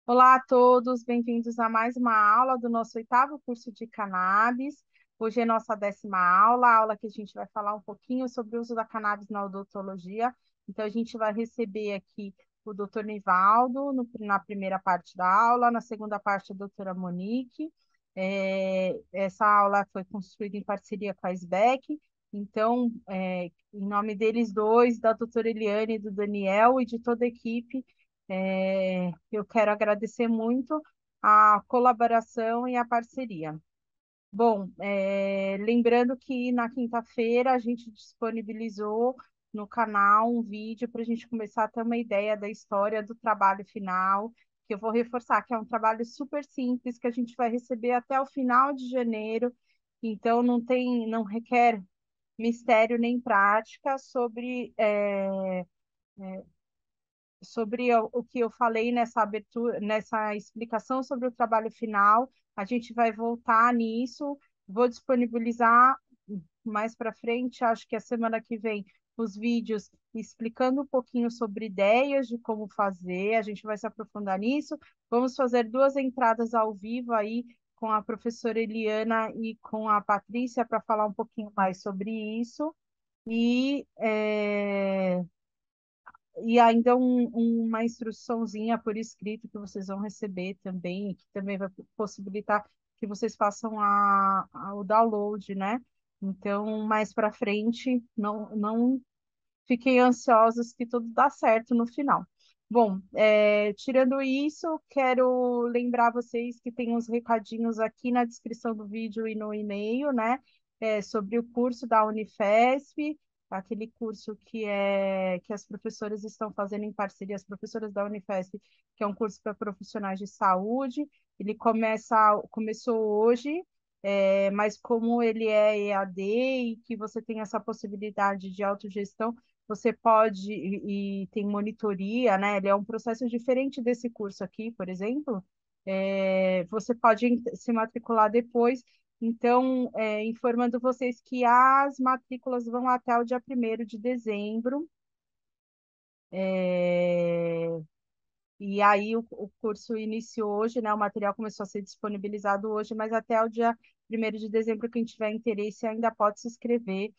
Olá a todos, bem-vindos a mais uma aula do nosso 8º curso de cannabis. Hoje é nossa 10ª aula, a aula que a gente vai falar um pouquinho sobre o uso da cannabis na odontologia. Então, a gente vai receber aqui o Dr. Nivaldo na primeira parte da aula, na segunda parte a doutora Monique. Essa aula foi construída em parceria com a SBEC, então, em nome deles dois, da doutora Eliane, do Daniel e de toda a equipe, eu quero agradecer muito a colaboração e a parceria. Bom, lembrando que na quinta-feira a gente disponibilizou no canal um vídeo para a gente começar a ter uma ideia da história do trabalho final, que eu vou reforçar que é um trabalho super simples, que a gente vai receber até o final de janeiro, então não requer mistério nem prática sobre o que eu falei nessa abertura, nessa explicação sobre o trabalho final. A gente vai voltar nisso, vou disponibilizar mais para frente, acho que a semana que vem, os vídeos explicando um pouquinho sobre ideias de como fazer, a gente vai se aprofundar nisso. Vamos fazer 2 entradas ao vivo aí com a professora Eliana e com a Patrícia para falar um pouquinho mais sobre isso. E ainda uma instruçãozinha por escrito que vocês vão receber também, que também vai possibilitar que vocês façam o download, né? Então, mais para frente, não fiquem ansiosos que tudo dá certo no final. Bom, tirando isso, quero lembrar vocês que tem uns recadinhos aqui na descrição do vídeo e no e-mail, né? Sobre o curso da Unifesp, aquele curso que as professoras estão fazendo em parceria, as professoras da Unifesp, que é um curso para profissionais de saúde. Ele começou hoje, mas como ele é EAD e que você tem essa possibilidade de autogestão, você pode, e tem monitoria, né? Ele é um processo diferente desse curso aqui, por exemplo. Você pode se matricular depois. Então, informando vocês que as matrículas vão até o dia 1º de dezembro. E aí o curso iniciou hoje, né? O material começou a ser disponibilizado hoje, mas até o dia 1º de dezembro, quem tiver interesse ainda pode se inscrever.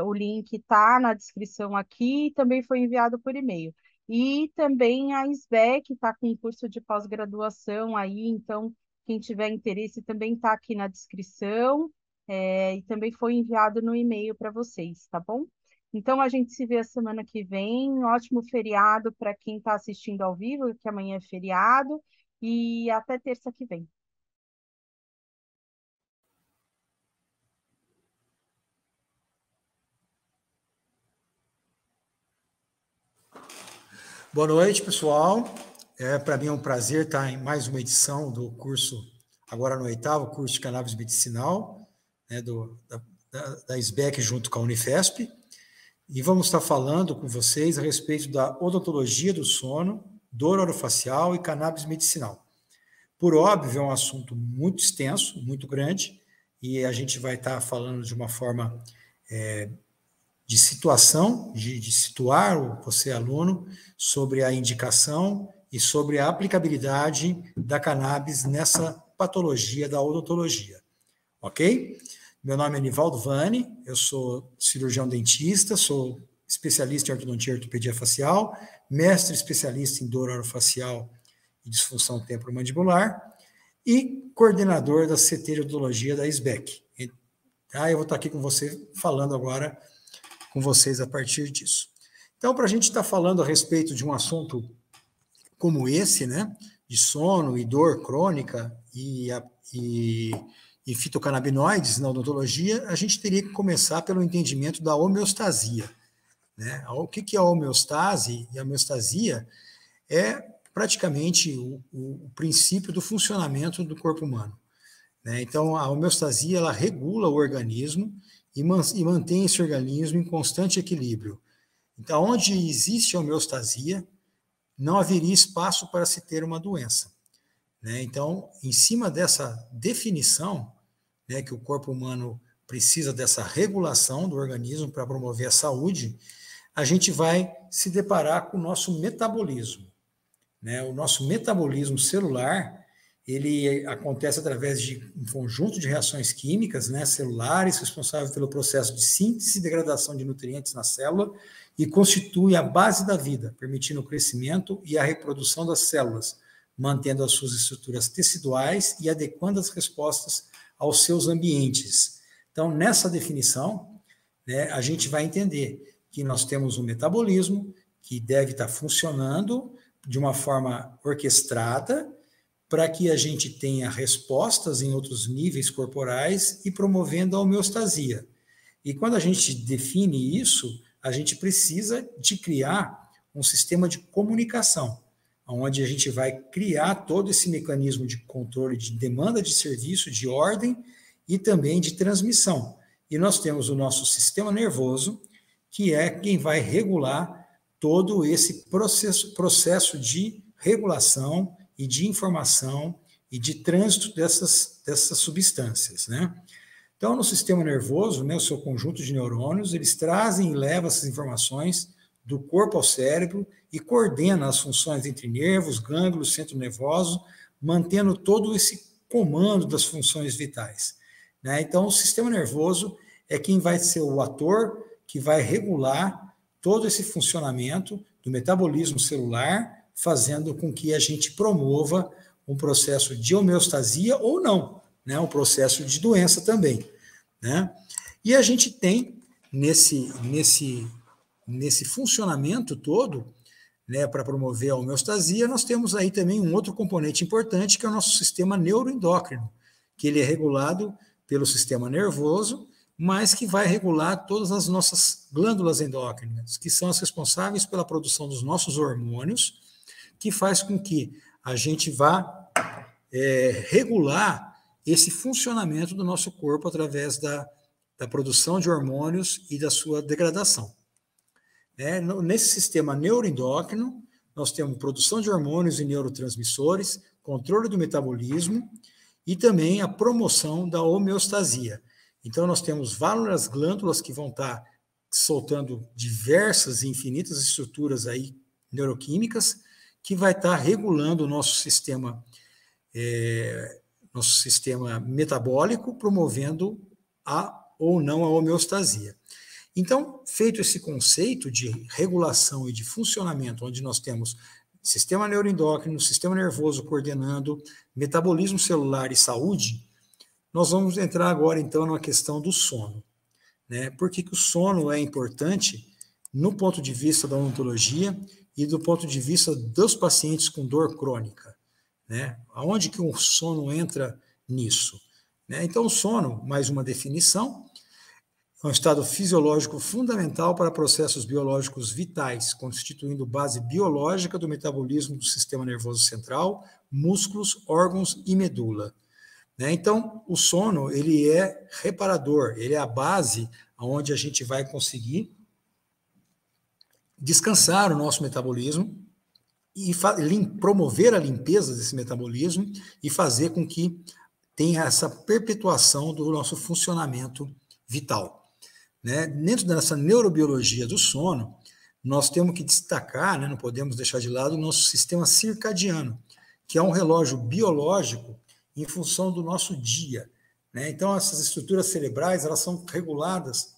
O link está na descrição aqui e também foi enviado por e-mail. E também a SBEC está com um curso de pós-graduação aí, então quem tiver interesse também está aqui na descrição, e também foi enviado no e-mail para vocês, tá bom? Então a gente se vê a semana que vem. Um ótimo feriado para quem está assistindo ao vivo, que amanhã é feriado, e até terça que vem. Boa noite, pessoal. Para mim é um prazer estar em mais uma edição do curso, agora no 8º curso de cannabis medicinal, né, da SBEC junto com a Unifesp. E vamos estar falando com vocês a respeito da odontologia do sono, dor orofacial e cannabis medicinal. Por óbvio, é um assunto muito extenso, muito grande, e a gente vai estar falando de uma forma de situação, de situar você, aluno, sobre a indicação e sobre a aplicabilidade da cannabis nessa patologia da odontologia. Ok? Meu nome é Nivaldo Vani, eu sou cirurgião dentista, sou especialista em ortodontia e ortopedia facial, mestre especialista em dor orofacial e disfunção temporomandibular e coordenador da CT de odontologia da SBEC. Eu vou estar aqui com você falando agora com vocês a partir disso. Então, para a gente estar falando a respeito de um assunto como esse, né, de sono e dor crônica e e fitocannabinoides na odontologia, a gente teria que começar pelo entendimento da homeostasia, né? O que é a homeostase? E a homeostasia é praticamente o princípio do funcionamento do corpo humano, né? Então, a homeostasia, ela regula o organismo e mantém esse organismo em constante equilíbrio. Então, onde existe a homeostasia, não haveria espaço para se ter uma doença, né? Então, em cima dessa definição, né, que o corpo humano precisa dessa regulação do organismo para promover a saúde, a gente vai se deparar com o nosso metabolismo, né? O nosso metabolismo celular, ele acontece através de um conjunto de reações químicas, né, celulares, responsáveis pelo processo de síntese e degradação de nutrientes na célula, e constitui a base da vida, permitindo o crescimento e a reprodução das células, mantendo as suas estruturas teciduais e adequando as respostas aos seus ambientes. Então, nessa definição, né, a gente vai entender que nós temos um metabolismo que deve estar funcionando de uma forma orquestrada para que a gente tenha respostas em outros níveis corporais e promovendo a homeostasia. E quando a gente define isso, a gente precisa de criar um sistema de comunicação, onde a gente vai criar todo esse mecanismo de controle de demanda de serviço, de ordem e também de transmissão. E nós temos o nosso sistema nervoso, que é quem vai regular todo esse processo de regulação e de informação e de trânsito dessas substâncias, né? Então, no sistema nervoso, né, o seu conjunto de neurônios, eles trazem e levam essas informações do corpo ao cérebro e coordena as funções entre nervos, gânglios, centro nervoso, mantendo todo esse comando das funções vitais, né? Então, o sistema nervoso é quem vai ser o ator que vai regular todo esse funcionamento do metabolismo celular, fazendo com que a gente promova um processo de homeostasia ou não, né? Um processo de doença também, né? E a gente tem nesse funcionamento todo, né, para promover a homeostasia, nós temos aí também um outro componente importante, que é o nosso sistema neuroendócrino, que ele é regulado pelo sistema nervoso, mas que vai regular todas as nossas glândulas endócrinas, que são as responsáveis pela produção dos nossos hormônios, que faz com que a gente vá regular esse funcionamento do nosso corpo através da produção de hormônios e da sua degradação. Nesse sistema neuroendócrino, nós temos produção de hormônios e neurotransmissores, controle do metabolismo e também a promoção da homeostasia. Então, nós temos várias glândulas que vão estar soltando diversas e infinitas estruturas aí neuroquímicas, que vai estar regulando o nosso sistema metabólico, promovendo ou não a homeostasia. Então, feito esse conceito de regulação e de funcionamento, onde nós temos sistema neuroendócrino, sistema nervoso coordenando, metabolismo celular e saúde, nós vamos entrar agora, então, na questão do sono, né? Por que o sono é importante no ponto de vista da odontologia e do ponto de vista dos pacientes com dor crônica, né? Aonde que o sono entra nisso, né? Então, o sono, mais uma definição, é um estado fisiológico fundamental para processos biológicos vitais, constituindo base biológica do metabolismo do sistema nervoso central, músculos, órgãos e medula. Então, o sono, ele é reparador, ele é a base onde a gente vai conseguir descansar o nosso metabolismo e promover a limpeza desse metabolismo e fazer com que tenha essa perpetuação do nosso funcionamento vital. Dentro dessa neurobiologia do sono, nós temos que destacar, não podemos deixar de lado, o nosso sistema circadiano, que é um relógio biológico em função do nosso dia, Então, essas estruturas cerebrais, elas são reguladas,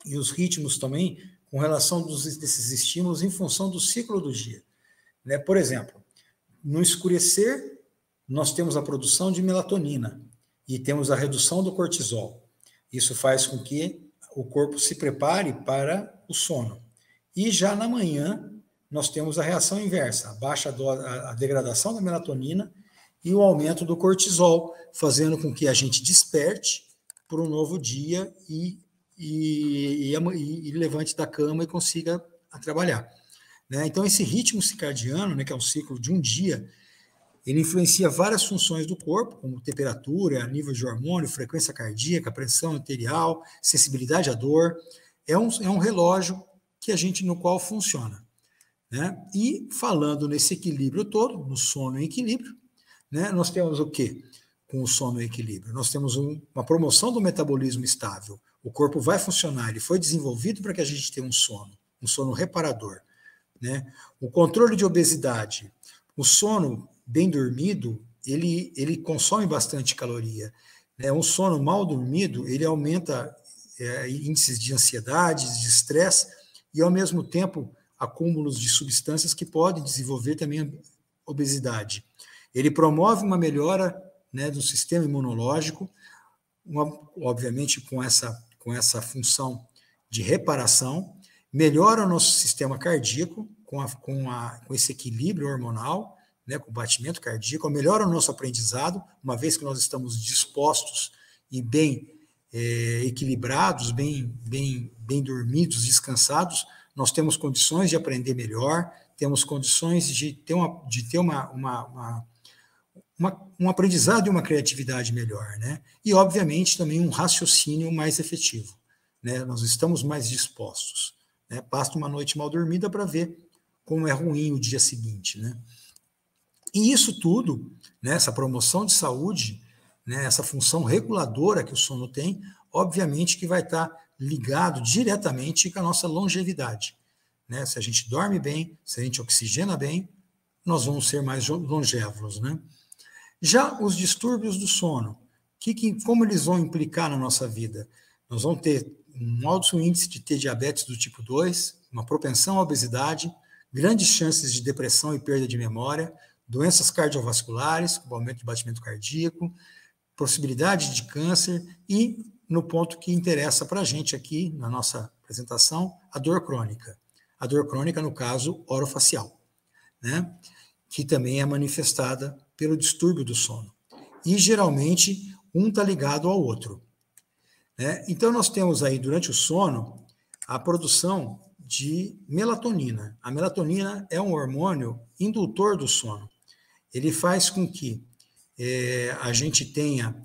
e os ritmos também, com relação desses estímulos em função do ciclo do dia. Por exemplo, no escurecer, nós temos a produção de melatonina e temos a redução do cortisol. Isso faz com que o corpo se prepare para o sono. E já na manhã, nós temos a reação inversa, a degradação da melatonina e o aumento do cortisol, fazendo com que a gente desperte para um novo dia e levante da cama e consiga trabalhar. Né? Então, esse ritmo circadiano, né, que é um ciclo de um dia, ele influencia várias funções do corpo, como temperatura, nível de hormônio, frequência cardíaca, pressão arterial, sensibilidade à dor. É um relógio no qual funciona. Né? E falando nesse equilíbrio todo, no sono em equilíbrio, né, nós temos o quê? Com o sono em equilíbrio. Nós temos uma promoção do metabolismo estável. O corpo vai funcionar, ele foi desenvolvido para que a gente tenha um sono reparador. Né? O controle de obesidade. O sono bem dormido, ele consome bastante caloria. Né? Um sono mal dormido, ele aumenta índices de ansiedade, de estresse, e, ao mesmo tempo, acúmulos de substâncias que podem desenvolver também a obesidade. Ele promove uma melhora, né, do sistema imunológico, obviamente com essa função de reparação, melhora o nosso sistema cardíaco com esse equilíbrio hormonal, né, com o batimento cardíaco, melhora o nosso aprendizado, uma vez que nós estamos dispostos e bem equilibrados, bem dormidos, descansados, nós temos condições de aprender melhor, temos condições de ter um aprendizado e uma criatividade melhor, né? E, obviamente, também um raciocínio mais efetivo, né? Nós estamos mais dispostos, né? Basta uma noite mal dormida para ver como é ruim o dia seguinte, né? E isso tudo, né, essa promoção de saúde, né, essa função reguladora que o sono tem, obviamente que vai estar ligado diretamente com a nossa longevidade, né? Se a gente dorme bem, se a gente oxigena bem, nós vamos ser mais longevos, né? Já os distúrbios do sono, como eles vão implicar na nossa vida? Nós vamos ter um alto índice de ter diabetes do tipo 2, uma propensão à obesidade, grandes chances de depressão e perda de memória, doenças cardiovasculares, com aumento de batimento cardíaco, possibilidade de câncer e, no ponto que interessa para a gente aqui, na nossa apresentação, a dor crônica. A dor crônica, no caso, orofacial, né? Que também é manifestada pelo distúrbio do sono. E, geralmente, um está ligado ao outro. Né? Então, nós temos aí, durante o sono, a produção de melatonina. A melatonina é um hormônio indutor do sono. Ele faz com que a gente tenha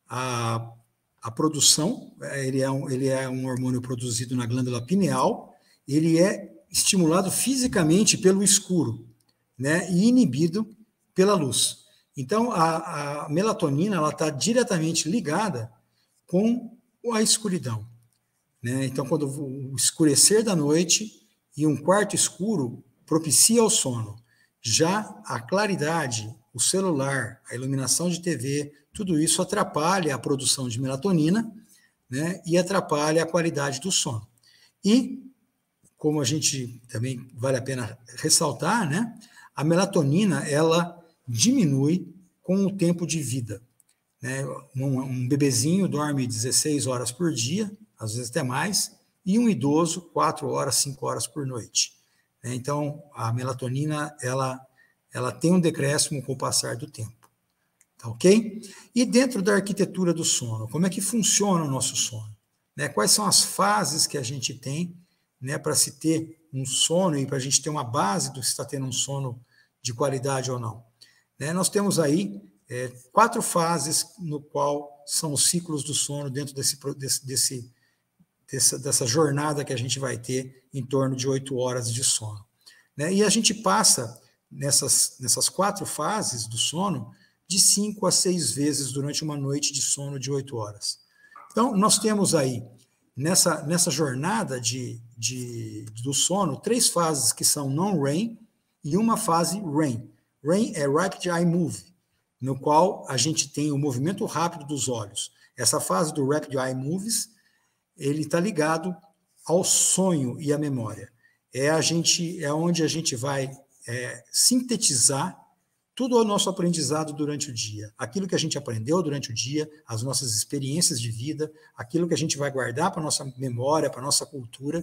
a produção, ele é um hormônio produzido na glândula pineal, ele é estimulado fisicamente pelo escuro, né, e inibido pela luz. Então, a melatonina está diretamente ligada com a escuridão. Né? Então, quando o escurecer da noite e um quarto escuro propicia o sono. Já a claridade, o celular, a iluminação de TV, tudo isso atrapalha a produção de melatonina, né, e atrapalha a qualidade do sono. E, como a gente também vale a pena ressaltar, né, a melatonina ela diminui com o tempo de vida. Né? Um bebezinho dorme 16 horas por dia, às vezes até mais, e um idoso 4 horas, 5 horas por noite. Então, a melatonina ela tem um decréscimo com o passar do tempo. Tá ok? E dentro da arquitetura do sono, como é que funciona o nosso sono? Né? Quais são as fases que a gente tem, né, para se ter um sono e para a gente ter uma base do que está tendo um sono de qualidade ou não? Né? Nós temos aí 4 fases no qual são os ciclos do sono dentro dessa jornada que a gente vai ter em torno de 8 horas de sono. Né? E a gente passa nessas 4 fases do sono de 5 a 6 vezes durante uma noite de sono de 8 horas. Então, nós temos aí, nessa jornada do sono, 3 fases que são non-REM e uma fase REM. REM é Rapid Eye Move, no qual a gente tem o movimento rápido dos olhos. Essa fase do Rapid Eye Moves, ele está ligado ao sonho e à memória. É onde a gente vai sintetizar tudo o nosso aprendizado durante o dia. Aquilo que a gente aprendeu durante o dia, as nossas experiências de vida, aquilo que a gente vai guardar para a nossa memória, para a nossa cultura,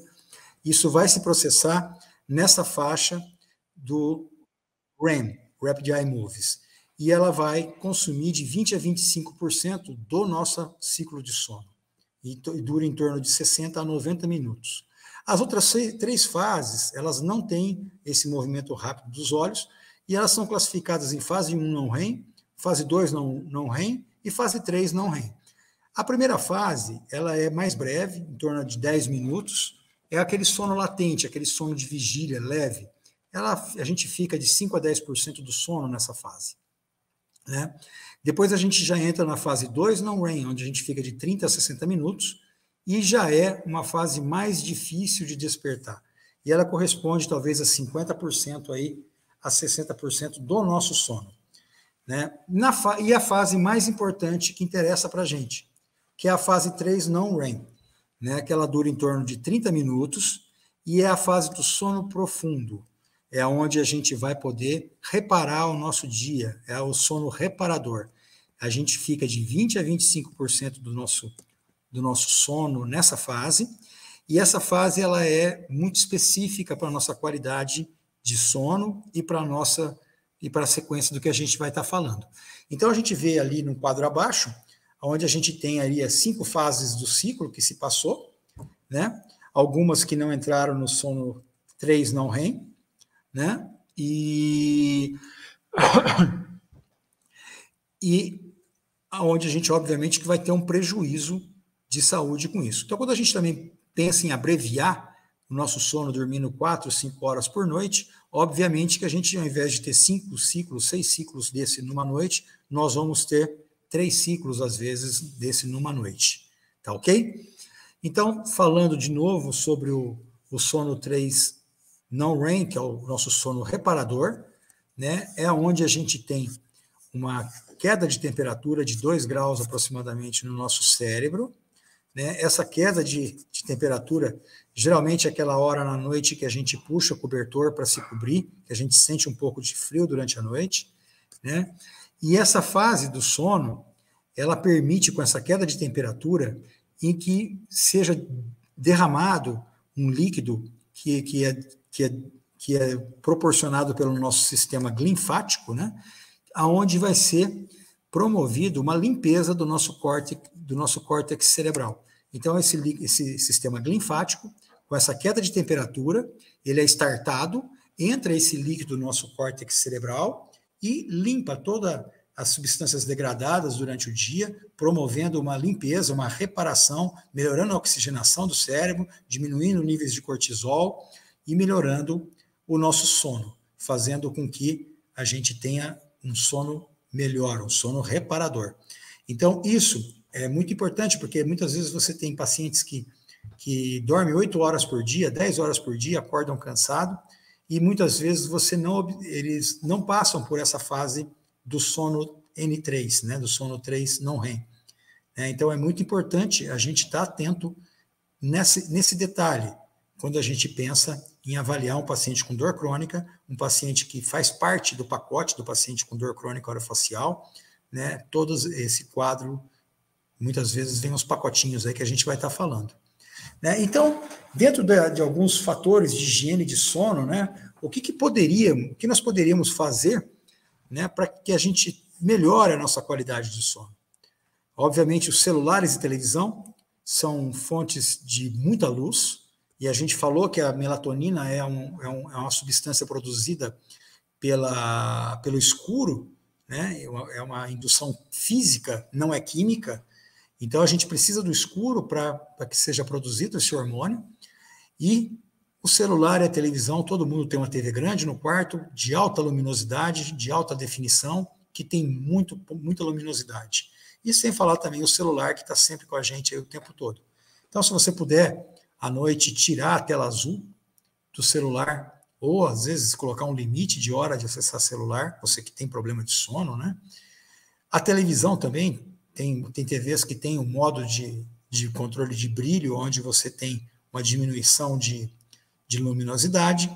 isso vai se processar nessa faixa do REM, Rapid Eye Moves. e ela vai consumir de 20% a 25% do nosso ciclo de sono, e dura em torno de 60 a 90 minutos. As outras 3 fases, elas não têm esse movimento rápido dos olhos, e elas são classificadas em fase 1 não REM, fase 2 não REM e fase 3 não REM. A primeira fase, ela é mais breve, em torno de 10 minutos, é aquele sono latente, aquele sono de vigília leve. A gente fica de 5 a 10% do sono nessa fase, né? Depois a gente já entra na fase 2 não REM, onde a gente fica de 30 a 60 minutos, e já é uma fase mais difícil de despertar. E ela corresponde talvez a 50% aí, a 60% do nosso sono, né? E a fase mais importante que interessa para a gente, que é a fase 3 não REM, né? Que ela dura em torno de 30 minutos, e é a fase do sono profundo, é onde a gente vai poder reparar o nosso dia, é o sono reparador. A gente fica de 20% a 25% do nosso sono nessa fase, e essa fase ela é muito específica para a nossa qualidade de sono e para a sequência do que a gente vai estar falando. Então, a gente vê ali no quadro abaixo, onde a gente tem ali as 5 fases do ciclo que se passou, né? Algumas que não entraram no sono 3 não REM, né? E onde a gente, obviamente, que vai ter um prejuízo de saúde com isso. Então, quando a gente também pensa em abreviar o nosso sono dormindo 4, 5 horas por noite, obviamente que a gente, ao invés de ter 5 ciclos, 6 ciclos desse numa noite, nós vamos ter 3 ciclos, às vezes, desse numa noite. Tá ok? Então, falando de novo sobre o sono 3 não REM, que é o nosso sono reparador, né? É onde a gente tem uma queda de temperatura de 2 graus aproximadamente no nosso cérebro, né? Essa queda de temperatura, geralmente é aquela hora na noite que a gente puxa o cobertor para se cobrir, que a gente sente um pouco de frio durante a noite, né? E essa fase do sono, ela permite, com essa queda de temperatura, em que seja derramado um líquido que é proporcionado pelo nosso sistema linfático, né? Aonde vai ser promovido uma limpeza do nosso córtex cerebral. Então, esse sistema linfático, com essa queda de temperatura, ele é startado, entra esse líquido no nosso córtex cerebral e limpa todas as substâncias degradadas durante o dia, promovendo uma limpeza, uma reparação, melhorando a oxigenação do cérebro, diminuindo níveis de cortisol e melhorando o nosso sono, fazendo com que a gente tenha um sono melhor, um sono reparador. Então, isso é muito importante, porque muitas vezes você tem pacientes que dormem 8 horas por dia, 10 horas por dia, acordam cansados, e muitas vezes eles não passam por essa fase do sono N3, né, do sono 3 não REM. Então, é muito importante a gente estar atento nesse detalhe, quando a gente pensa em avaliar um paciente com dor crônica, um paciente que faz parte do pacote do paciente com dor crônica orofacial, né? Todo esse quadro, muitas vezes, vem uns pacotinhos aí que a gente vai estar falando. Né? Então, dentro de alguns fatores de higiene de sono, né, o que nós poderíamos fazer, né, para que a gente melhore a nossa qualidade de sono? Obviamente, os celulares e televisão são fontes de muita luz, e a gente falou que a melatonina é uma substância produzida pelo escuro, né? É uma indução física, não é química. Então, a gente precisa do escuro para que seja produzido esse hormônio. E o celular e a televisão, todo mundo tem uma TV grande no quarto, de alta luminosidade, de alta definição, que tem muita luminosidade. E sem falar também o celular, que está sempre com a gente aí o tempo todo. Então, se você puder, à noite, tirar a tela azul do celular, ou às vezes colocar um limite de hora de acessar celular, você que tem problema de sono, né? A televisão também, tem TVs que tem um modo de controle de brilho, onde você tem uma diminuição de luminosidade.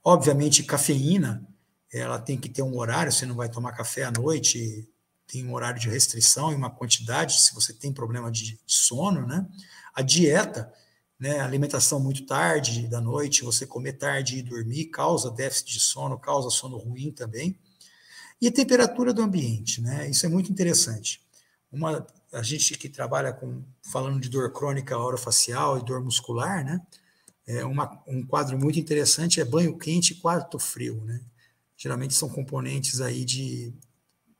Obviamente, cafeína, ela tem que ter um horário, você não vai tomar café à noite, tem um horário de restrição e uma quantidade, se você tem problema de sono, né? A dieta, né, alimentação muito tarde da noite, você comer tarde e dormir, causa déficit de sono, causa sono ruim também. E a temperatura do ambiente, né? Isso é muito interessante. A gente que trabalha falando de dor crônica orofacial e dor muscular, né? Um quadro muito interessante é banho quente e quarto frio, né? Geralmente são componentes aí de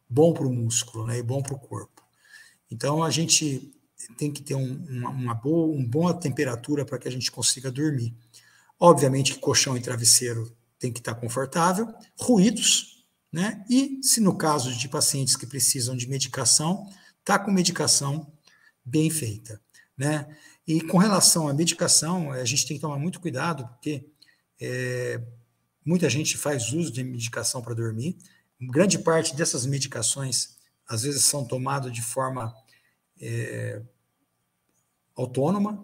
bom para o músculo, né? E bom para o corpo. Então, a gente tem que ter uma boa temperatura para que a gente consiga dormir. Obviamente que colchão e travesseiro tem que estar confortável, ruídos, né? E se no caso de pacientes que precisam de medicação, tá com medicação bem feita, né? E com relação à medicação, a gente tem que tomar muito cuidado, porque muita gente faz uso de medicação para dormir. Grande parte dessas medicações, às vezes, são tomadas de forma autônoma,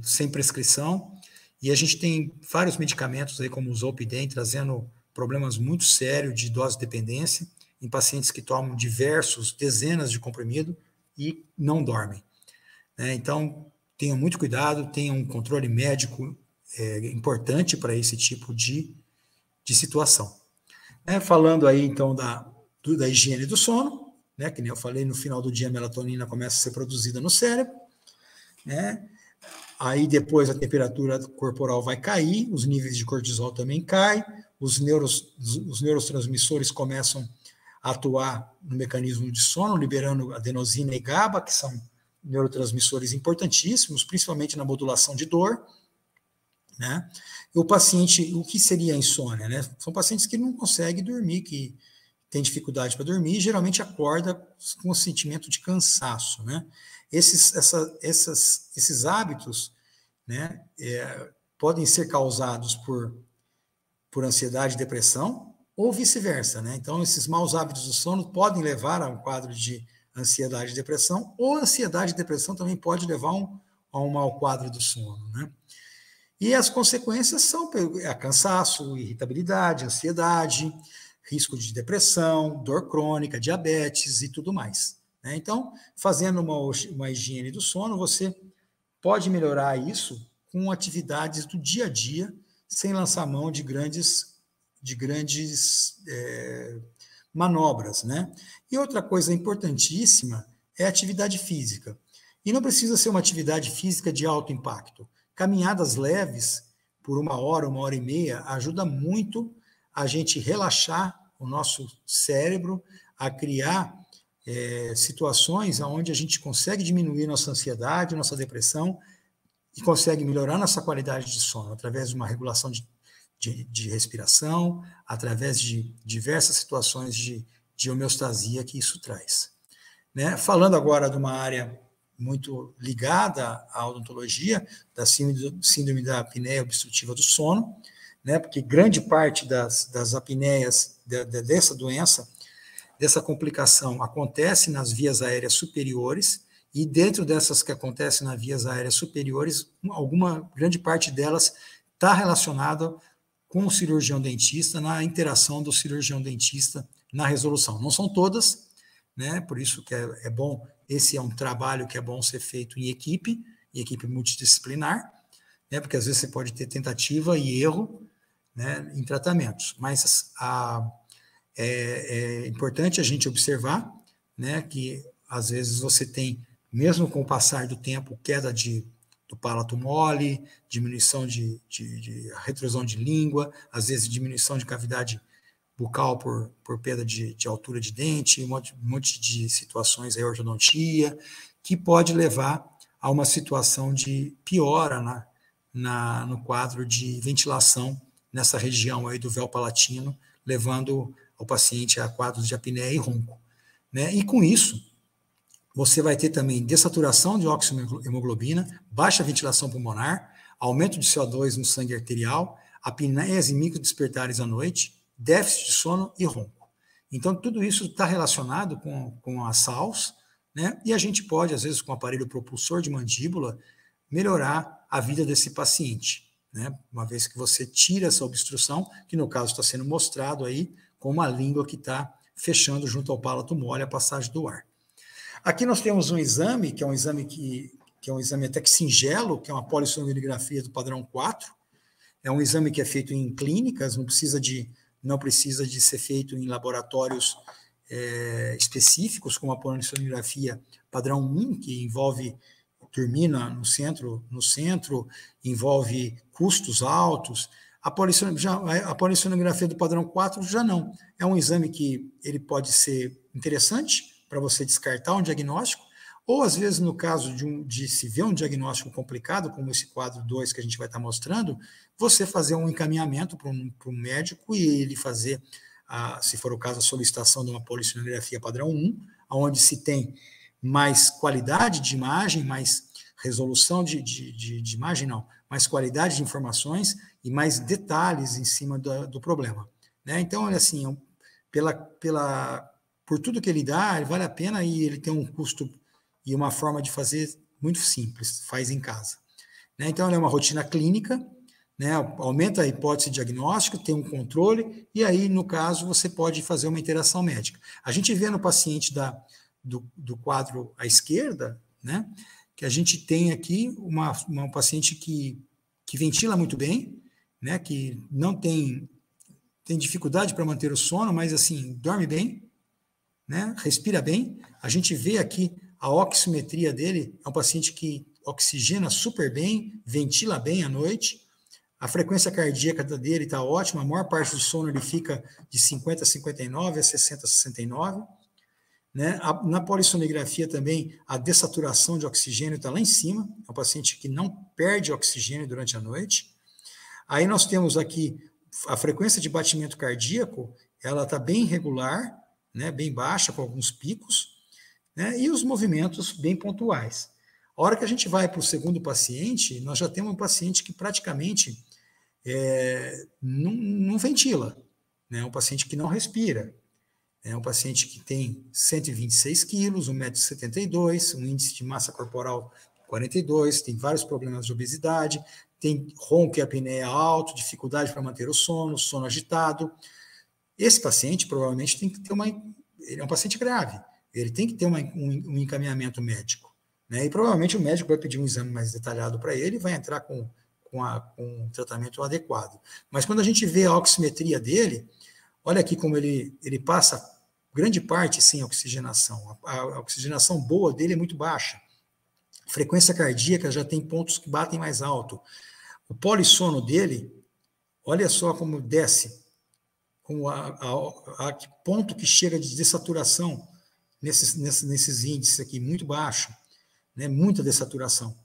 sem prescrição, e a gente tem vários medicamentos aí, como o Zolpidem, trazendo problemas muito sérios de dose dependência em pacientes que tomam dezenas de comprimidos e não dormem. Então, tenham muito cuidado, tenham um controle médico importante para esse tipo de situação. Falando aí, então, da higiene do sono, né, que nem eu falei, no final do dia a melatonina começa a ser produzida no cérebro, né? Aí depois a temperatura corporal vai cair, os níveis de cortisol também caem, os neurotransmissores começam a atuar no mecanismo de sono, liberando adenosina e GABA, que são neurotransmissores importantíssimos, principalmente na modulação de dor, né? E o paciente, o que seria a insônia, né? São pacientes que não conseguem dormir, que têm dificuldade para dormir, e geralmente acorda com um sentimento de cansaço, né? Esses hábitos, né, podem ser causados por ansiedade e depressão, ou vice-versa, né? Então, esses maus hábitos do sono podem levar a um quadro de ansiedade e depressão, ou ansiedade e depressão também pode levar a um mau quadro do sono, né? E as consequências são cansaço, irritabilidade, ansiedade, risco de depressão, dor crônica, diabetes e tudo mais, né? Então, fazendo uma higiene do sono, você pode melhorar isso com atividades do dia a dia, sem lançar mão de grandes manobras, né? E outra coisa importantíssima é a atividade física. E não precisa ser uma atividade física de alto impacto. Caminhadas leves por 1 hora e meia, ajuda muito a gente relaxar o nosso cérebro, a criar situações onde a gente consegue diminuir nossa ansiedade, nossa depressão, e consegue melhorar nossa qualidade de sono através de uma regulação de respiração, através de diversas situações de homeostasia que isso traz, né? Falando agora de uma área muito ligada à odontologia, da síndrome da apneia obstrutiva do sono, né? Porque grande parte das apneias dessa doença, dessa complicação, acontece nas vias aéreas superiores, e dentro dessas que acontecem nas vias aéreas superiores, grande parte delas está relacionada com o cirurgião dentista, na interação do cirurgião dentista na resolução. Não são todas, né? Por isso que é bom, esse é um trabalho que é bom ser feito em equipe multidisciplinar, né? Porque às vezes você pode ter tentativa e erro, né, em tratamentos, mas é importante a gente observar, né, que às vezes você tem, mesmo com o passar do tempo, queda do palato mole, diminuição de retrusão de língua, às vezes diminuição de cavidade bucal por perda de altura de dente, um monte de situações aí, ortodontia, que pode levar a uma situação de piora no quadro de ventilação nessa região aí do véu palatino, levando o paciente a quadros de apneia e ronco, né? E com isso, você vai ter também dessaturação de óxido hemoglobina, baixa ventilação pulmonar, aumento de CO2 no sangue arterial, apneias e microdespertares à noite, déficit de sono e ronco. Então, tudo isso está relacionado com a SALS, né? E a gente pode, às vezes, com o aparelho propulsor de mandíbula, melhorar a vida desse paciente, né? Uma vez que você tira essa obstrução, que no caso está sendo mostrado aí, com uma língua que está fechando junto ao palato mole a passagem do ar. Aqui nós temos um exame, que é um exame até que singelo, que é uma polissonografia do padrão 4. É um exame que é feito em clínicas, não precisa de não precisa de ser feito em laboratórios específicos, como a polissonografia padrão 1, que envolve turbina no centro, envolve custos altos. A polissonografia do padrão 4 já não. É um exame que ele pode ser interessante para você descartar um diagnóstico, ou às vezes, no caso de se ver um diagnóstico complicado, como esse quadro 2 que a gente vai estar mostrando, você fazer um encaminhamento para um médico e ele fazer, se for o caso, a solicitação de uma polissonografia padrão 1, onde se tem mais qualidade de imagem, mais resolução de imagem, não, mais qualidade de informações e mais detalhes em cima do problema. Né? Então, olha assim, por tudo que ele dá, ele vale a pena e ele tem um custo e uma forma de fazer muito simples, faz em casa. Né? Então, é uma rotina clínica, né? Aumenta a hipótese de diagnóstico, tem um controle, e aí, no caso, você pode fazer uma interação médica. A gente vê no paciente do quadro à esquerda, né, que a gente tem aqui uma paciente que ventila muito bem, né, que não tem dificuldade para manter o sono, mas assim, dorme bem, né, respira bem. A gente vê aqui a oximetria dele, é um paciente que oxigena super bem, ventila bem à noite. A frequência cardíaca dele está ótima, a maior parte do sono ele fica de 50 a 59, a 60 a 69. Né? Na polissonografia também, a dessaturação de oxigênio está lá em cima, é um paciente que não perde oxigênio durante a noite. Aí nós temos aqui a frequência de batimento cardíaco, ela está bem regular, né? Bem baixa, com alguns picos, né? E os movimentos bem pontuais. A hora que a gente vai para o segundo paciente, nós já temos um paciente que praticamente não ventila, né? Um paciente que não respira. É um paciente que tem 126 quilos, 1,72 m, um índice de massa corporal 42, tem vários problemas de obesidade, tem ronco e apneia alto, dificuldade para manter o sono agitado. Esse paciente provavelmente tem que ter ele é um paciente grave, ele tem que ter um encaminhamento médico. Né? E provavelmente o médico vai pedir um exame mais detalhado para ele e vai entrar com um tratamento adequado. Mas quando a gente vê a oximetria dele, olha aqui como ele passa grande parte sem oxigenação. A oxigenação boa dele é muito baixa. A frequência cardíaca já tem pontos que batem mais alto. O polissono dele, olha só como desce, como a que ponto que chega de dessaturação nesses índices aqui, muito baixo, né? Muita dessaturação.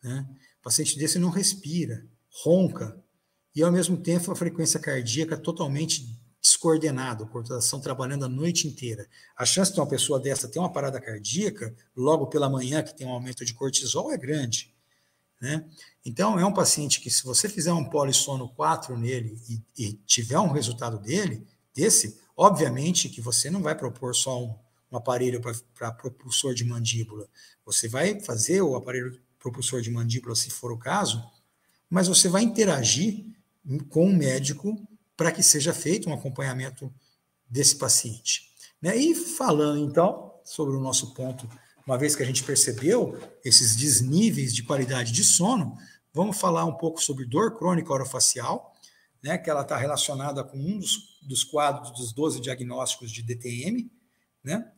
Né? O paciente desse não respira, ronca, e ao mesmo tempo a frequência cardíaca totalmente descoordenado, o coração trabalhando a noite inteira. A chance de uma pessoa dessa ter uma parada cardíaca logo pela manhã, que tem um aumento de cortisol, é grande. Né? Então, é um paciente que, se você fizer um polissono 4 nele e tiver um resultado desse, obviamente que você não vai propor só um aparelho para propulsor de mandíbula. Você vai fazer o aparelho propulsor de mandíbula, se for o caso, mas você vai interagir com o médico para que seja feito um acompanhamento desse paciente. Né? E falando, então, sobre o nosso ponto, uma vez que a gente percebeu esses desníveis de qualidade de sono, vamos falar um pouco sobre dor crônica orofacial, né, que ela está relacionada com um dos quadros dos 12 diagnósticos de DTM, né,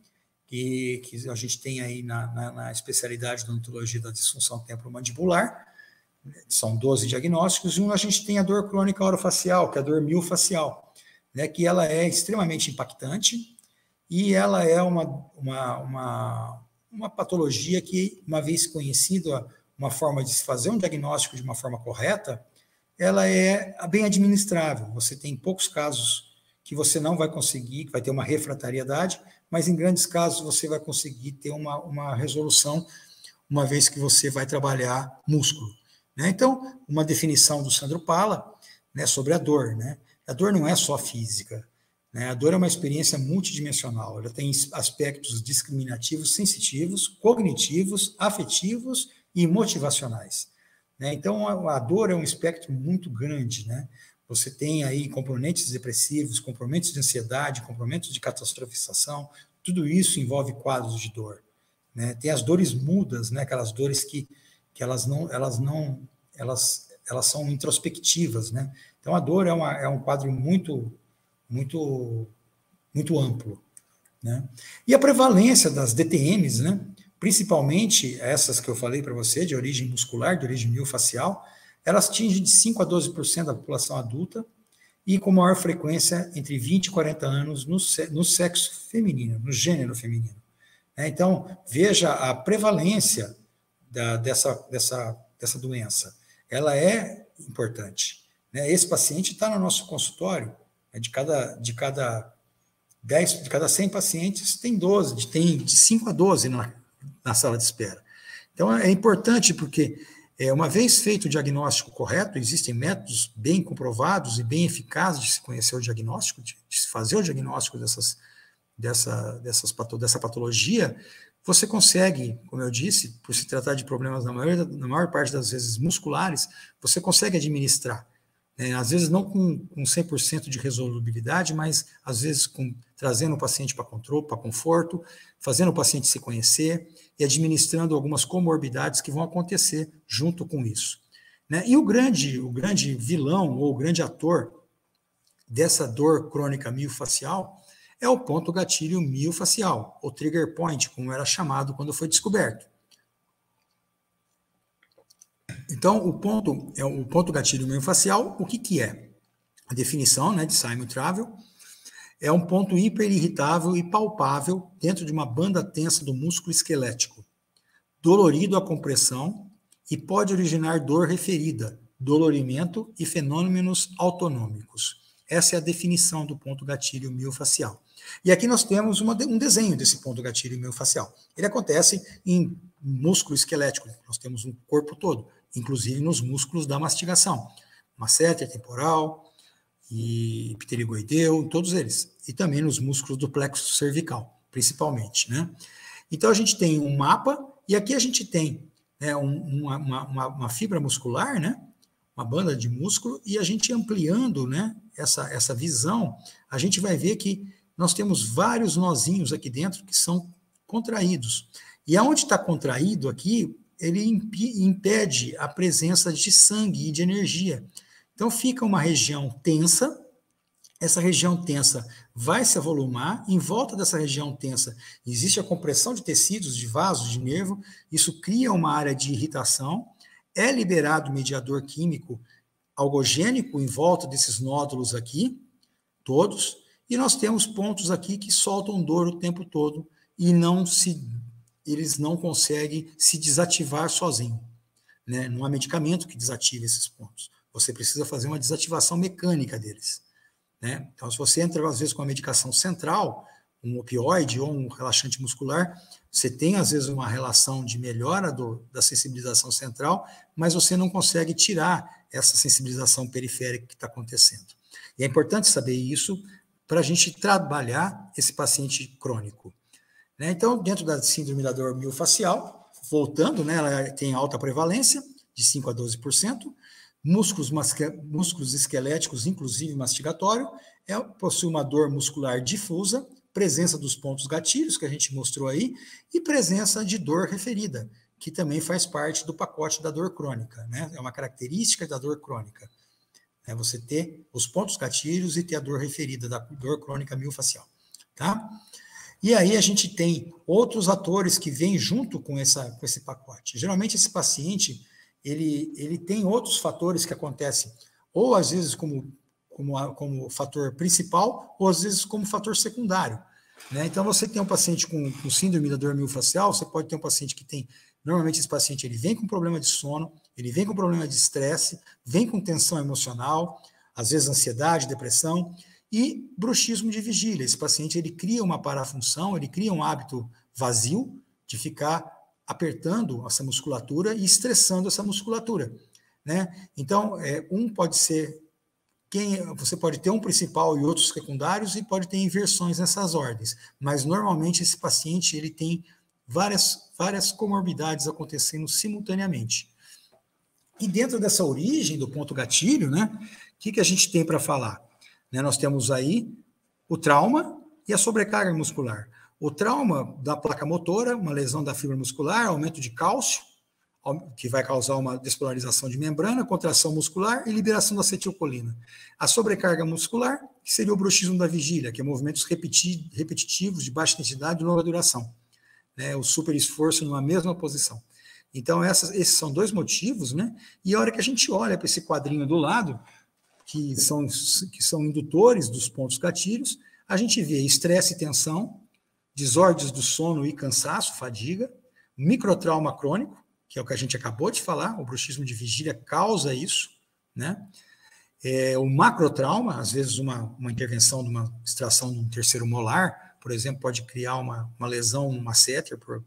que a gente tem aí na especialidade da odontologia da disfunção temporomandibular. São 12 diagnósticos, e a gente tem a dor crônica orofacial, que é a dor miofascial, né, que ela é extremamente impactante e ela é uma patologia que, uma vez conhecida uma forma de se fazer um diagnóstico de uma forma correta, ela é bem administrável. Você tem poucos casos que você não vai conseguir, que vai ter uma refratariedade, mas em grandes casos você vai conseguir ter uma resolução, uma vez que você vai trabalhar músculo. Então, uma definição do Sandro Pala, né, sobre a dor. Né? A dor não é só física. Né? A dor é uma experiência multidimensional. Ela tem aspectos discriminativos, sensitivos, cognitivos, afetivos e motivacionais. Né? Então, a dor é um espectro muito grande. Né? Você tem aí componentes depressivos, componentes de ansiedade, componentes de catastrofização. Tudo isso envolve quadros de dor. Né? Tem as dores mudas, né? Aquelas dores que elas são introspectivas, né? Então, a dor é um quadro muito, muito, muito amplo, né? E a prevalência das DTMs, né? Principalmente essas que eu falei para você, de origem muscular, de origem miofacial, elas atingem de 5 a 12% da população adulta e com maior frequência entre 20 e 40 anos no sexo feminino, no gênero feminino. Então, veja a prevalência dessa doença. Ela é importante. Esse paciente está no nosso consultório, de cada 100 pacientes, tem 12, tem de 5 a 12 na sala de espera. Então, é importante porque, uma vez feito o diagnóstico correto, existem métodos bem comprovados e bem eficazes de se conhecer o diagnóstico, de se fazer o diagnóstico dessa patologia, você consegue, como eu disse, por se tratar de problemas na maior parte das vezes musculares, você consegue administrar. Às vezes não com 100% de resolubilidade, mas às vezes trazendo o paciente para controle, para conforto, fazendo o paciente se conhecer e administrando algumas comorbidades que vão acontecer junto com isso. E o grande vilão ou o grande ator dessa dor crônica miofacial é o ponto gatilho miofacial, ou trigger point, como era chamado quando foi descoberto. Então, o ponto gatilho miofacial, o que é? A definição, de Simon Travel, é um ponto hiperirritável e palpável dentro de uma banda tensa do músculo esquelético, dolorido à compressão e pode originar dor referida, dolorimento e fenômenos autonômicos. Essa é a definição do ponto gatilho miofacial. E aqui nós temos um desenho desse ponto gatilho miofacial. Ele acontece em músculo esquelético, nós temos um corpo todo, inclusive nos músculos da mastigação, masseter, temporal e pterigoideu, todos eles, e também nos músculos do plexo cervical, principalmente, Então a gente tem um mapa, e aqui a gente tem uma fibra muscular, uma banda de músculo, e a gente ampliando essa visão, a gente vai ver que nós temos vários nozinhos aqui dentro que são contraídos. E aonde está contraído aqui, ele impede a presença de sangue e de energia. Então fica uma região tensa, essa região tensa vai se avolumar, em volta dessa região tensa existe a compressão de tecidos, de vasos, de nervo, isso cria uma área de irritação, é liberado mediador químico algogênico em volta desses nódulos aqui, todos, e nós temos pontos aqui que soltam dor o tempo todo e eles não conseguem se desativar sozinhos. Não há medicamento que desative esses pontos. Você precisa fazer uma desativação mecânica deles. Então, se você entra, às vezes, com a medicação central, um opioide ou um relaxante muscular, você tem, às vezes, uma relação de melhora da sensibilização central, mas você não consegue tirar essa sensibilização periférica que está acontecendo. E é importante saber isso para a gente trabalhar esse paciente crônico. Então, dentro da síndrome da dor miofacial, voltando, ela tem alta prevalência, de 5 a 12%, músculos esqueléticos, inclusive mastigatório, possui uma dor muscular difusa, presença dos pontos gatilhos, que a gente mostrou aí, e presença de dor referida, que também faz parte do pacote da dor crônica, É uma característica da dor crônica. Você ter os pontos gatilhos e ter a dor referida da dor crônica miofacial, tá? E aí a gente tem outros atores que vêm junto com esse pacote. Geralmente esse paciente, ele tem outros fatores que acontecem, ou às vezes como fator principal, ou às vezes como fator secundário. Então você tem um paciente com síndrome da dor miofacial, você pode ter um paciente que tem, normalmente esse paciente ele vem com problema de sono, ele vem com problema de estresse, vem com tensão emocional, às vezes ansiedade, depressão, e bruxismo de vigília. Esse paciente ele cria uma parafunção, ele cria um hábito vazio de ficar apertando essa musculatura e estressando essa musculatura. Então, pode ser você pode ter um principal e outros secundários e pode ter inversões nessas ordens, mas normalmente esse paciente ele tem várias comorbidades acontecendo simultaneamente. E dentro dessa origem do ponto gatilho, o que a gente tem para falar? Nós temos aí o trauma e a sobrecarga muscular. O trauma da placa motora, uma lesão da fibra muscular, aumento de cálcio, que vai causar uma despolarização de membrana, contração muscular e liberação da acetilcolina. A sobrecarga muscular, que seria o bruxismo da vigília, que é movimentos repetitivos de baixa intensidade e longa duração, né? O super esforço numa mesma posição. Então, esses são dois motivos, né? E a hora que a gente olha para esse quadrinho do lado, que são indutores dos pontos gatilhos, a gente vê estresse e tensão, desordens do sono e cansaço, fadiga, microtrauma crônico, que é o que a gente acabou de falar, o bruxismo de vigília causa isso, né? O macrotrauma, às vezes uma intervenção de uma extração de um terceiro molar, por exemplo, pode criar uma lesão no masseter por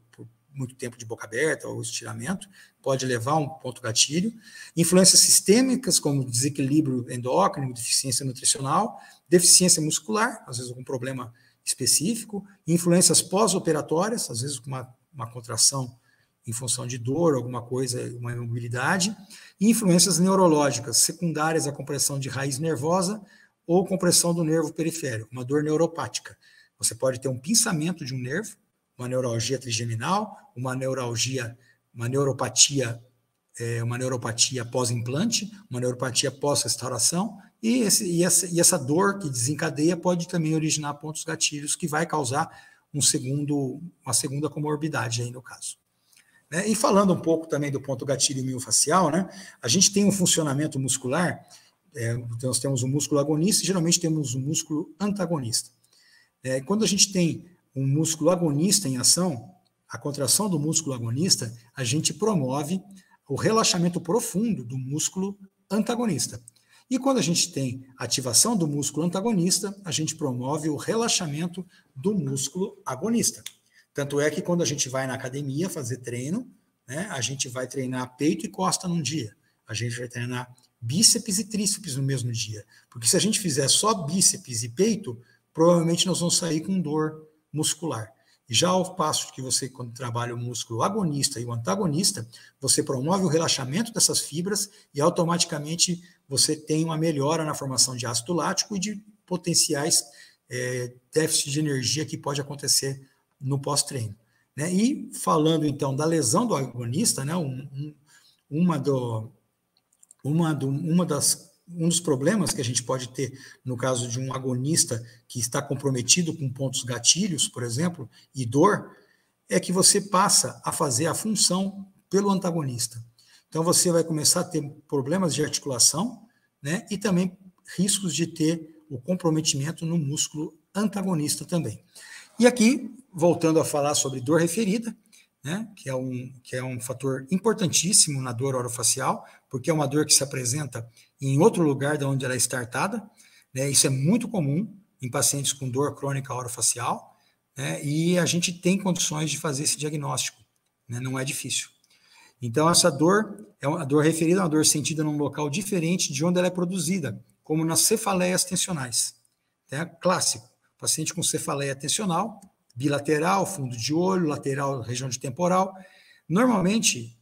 muito tempo de boca aberta ou estiramento, pode levar a um ponto gatilho. Influências sistêmicas, como desequilíbrio endócrino, deficiência nutricional, deficiência muscular, às vezes algum problema específico, influências pós-operatórias, às vezes uma contração em função de dor, alguma coisa, uma imobilidade, e influências neurológicas secundárias à compressão de raiz nervosa ou compressão do nervo periférico, uma dor neuropática. Você pode ter um pinçamento de um nervo, uma neuralgia trigeminal, uma neuropatia pós-implante, uma neuropatia pós-restauração, e essa dor que desencadeia pode também originar pontos gatilhos, que vai causar uma segunda comorbidade aí no caso. Né? E falando um pouco também do ponto gatilho miofascial, né? A gente tem um funcionamento muscular, nós temos um músculo agonista e geralmente temos um músculo antagonista. Quando a gente tem um músculo agonista em ação, a contração do músculo agonista, a gente promove o relaxamento profundo do músculo antagonista. E quando a gente tem ativação do músculo antagonista, a gente promove o relaxamento do músculo agonista. Tanto é que quando a gente vai na academia fazer treino, né, a gente vai treinar peito e costa num dia. A gente vai treinar bíceps e tríceps no mesmo dia. Porque se a gente fizer só bíceps e peito, provavelmente nós vamos sair com dor muscular. E já ao passo que você, quando trabalha o músculo agonista e o antagonista, você promove o relaxamento dessas fibras e automaticamente você tem uma melhora na formação de ácido lático e de potenciais déficits de energia que pode acontecer no pós-treino. Né? E falando então da lesão do agonista, né, um dos problemas que a gente pode ter no caso de um agonista que está comprometido com pontos gatilhos, por exemplo, e dor, é que você passa a fazer a função pelo antagonista. Então você vai começar a ter problemas de articulação, né, e também riscos de ter o comprometimento no músculo antagonista também. E aqui, voltando a falar sobre dor referida, né, que é um fator importantíssimo na dor orofacial, porque é uma dor que se apresenta em outro lugar de onde ela é startada, né, isso é muito comum em pacientes com dor crônica orofacial, né, e a gente tem condições de fazer esse diagnóstico, né, não é difícil. Então, essa dor, a dor referida é uma dor sentida num local diferente de onde ela é produzida, como nas cefaleias tensionais. Né, clássico, paciente com cefaleia tensional, bilateral, fundo de olho, lateral, região de temporal. Normalmente,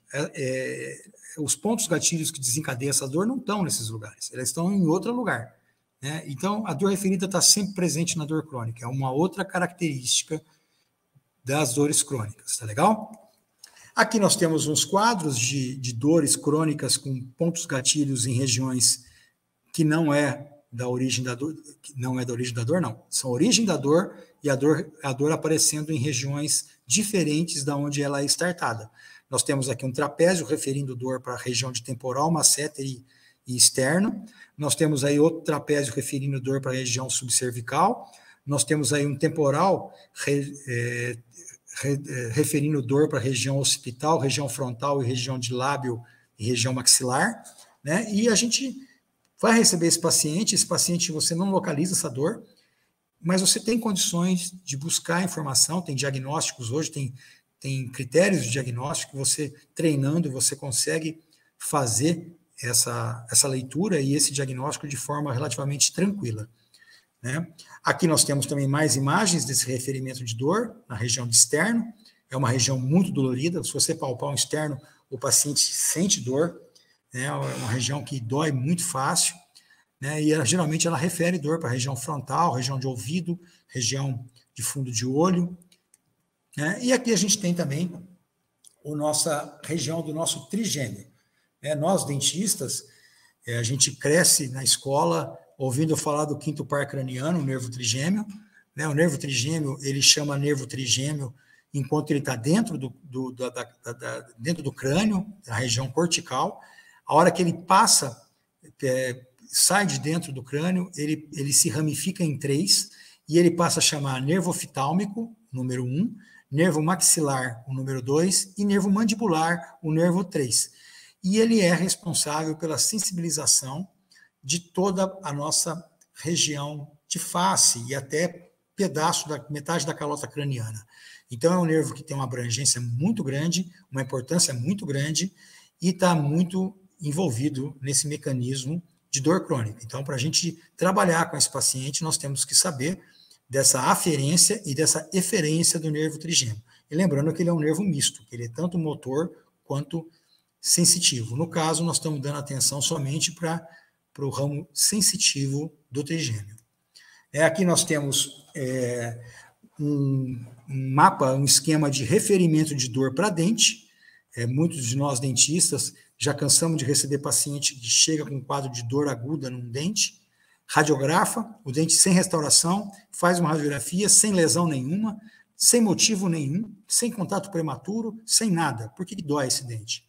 os pontos gatilhos que desencadeiam essa dor não estão nesses lugares, elas estão em outro lugar. Né? Então, a dor referida está sempre presente na dor crônica, é uma outra característica das dores crônicas, tá legal? Aqui nós temos uns quadros de dores crônicas com pontos gatilhos em regiões que não é da origem da dor, não, são a origem da dor e a dor aparecendo em regiões diferentes da onde ela é startada. Nós temos aqui um trapézio referindo dor para a região de temporal, masseter e externo. Nós temos aí outro trapézio referindo dor para a região subcervical. Nós temos aí um temporal referindo dor para a região occipital, região frontal e região de lábio e região maxilar, né? E a gente vai receber esse paciente você não localiza essa dor, mas você tem condições de buscar informação, tem diagnósticos hoje, tem critérios de diagnóstico, você treinando, você consegue fazer essa leitura e esse diagnóstico de forma relativamente tranquila. Né? Aqui nós temos também mais imagens desse referimento de dor na região de externo, é uma região muito dolorida, se você palpar um externo, o paciente sente dor, né? É uma região que dói muito fácil, né? E geralmente ela refere dor para a região frontal, região de ouvido, região de fundo de olho, né? E aqui a gente tem também a nossa região do nosso trigêmeo. Nós, dentistas, a gente cresce na escola ouvindo falar do quinto par craniano, o nervo trigêmeo. O nervo trigêmeo, ele chama nervo trigêmeo enquanto ele está dentro dentro do crânio, na região cortical. A hora que ele passa, sai de dentro do crânio, ele se ramifica em 3, e ele passa a chamar nervo oftálmico, número 1, nervo maxilar, o número 2, e nervo mandibular, o nervo 3. E ele é responsável pela sensibilização de toda a nossa região de face e até metade da calota craniana. Então, é um nervo que tem uma abrangência muito grande, uma importância muito grande, e está muito envolvido nesse mecanismo de dor crônica. Então, para a gente trabalhar com esse paciente, nós temos que saber dessa aferência e dessa eferência do nervo trigêmeo. E lembrando que ele é um nervo misto, que ele é tanto motor quanto sensitivo. No caso, nós estamos dando atenção somente para o ramo sensitivo do trigêmeo. Aqui nós temos um mapa, um esquema de referimento de dor para dente. Muitos de nós dentistas já cansamos de receber paciente que chega com um quadro de dor aguda num dente, radiografa o dente sem restauração, faz uma radiografia sem lesão nenhuma, sem motivo nenhum, sem contato prematuro, sem nada. Por que dói esse dente?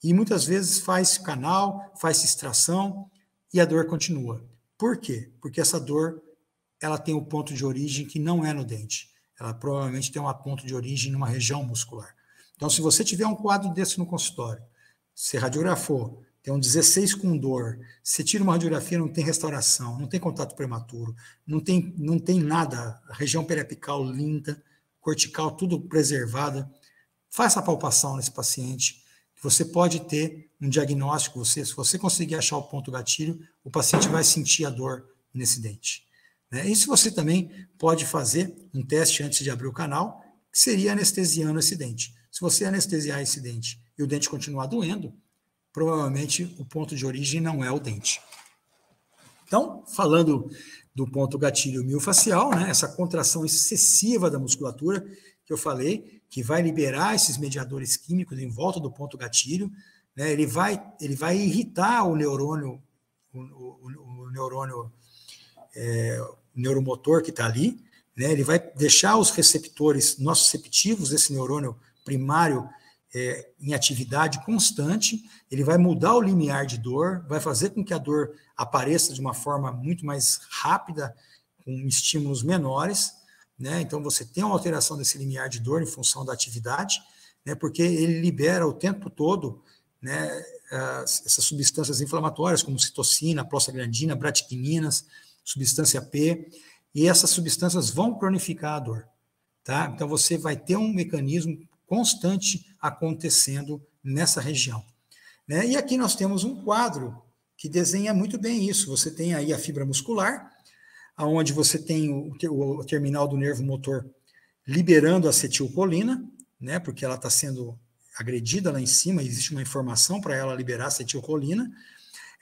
E muitas vezes faz canal, faz extração e a dor continua. Por quê? Porque essa dor ela tem um ponto de origem que não é no dente. Ela provavelmente tem um ponto de origem numa região muscular. Então, se você tiver um quadro desse no consultório, você radiografou, tem um 16 com dor, você tira uma radiografia, não tem restauração, não tem contato prematuro, não tem nada, a região periapical linda, cortical tudo preservada, faça a palpação nesse paciente, que você pode ter um diagnóstico, se você conseguir achar o ponto gatilho, o paciente vai sentir a dor nesse dente. E se você também pode fazer um teste antes de abrir o canal, que seria anestesiando esse dente. Se você anestesiar esse dente e o dente continuar doendo, provavelmente o ponto de origem não é o dente. Então, falando do ponto gatilho miofascial, essa contração excessiva da musculatura, que eu falei, que vai liberar esses mediadores químicos em volta do ponto gatilho, ele vai irritar o neurônio, o neuromotor que está ali, ele vai deixar os receptores nociceptivos desse neurônio primário em atividade constante, ele vai mudar o limiar de dor, vai fazer com que a dor apareça de uma forma muito mais rápida, com estímulos menores, então você tem uma alteração desse limiar de dor em função da atividade, porque ele libera o tempo todo essas substâncias inflamatórias, como citocina, prostaglandina, bradicininas, substância P, e essas substâncias vão cronificar a dor. Tá? Então você vai ter um mecanismo constante acontecendo nessa região. E aqui nós temos um quadro que desenha muito bem isso. Você tem aí a fibra muscular, onde você tem o terminal do nervo motor liberando acetilcolina, porque ela está sendo agredida lá em cima, existe uma informação para ela liberar acetilcolina.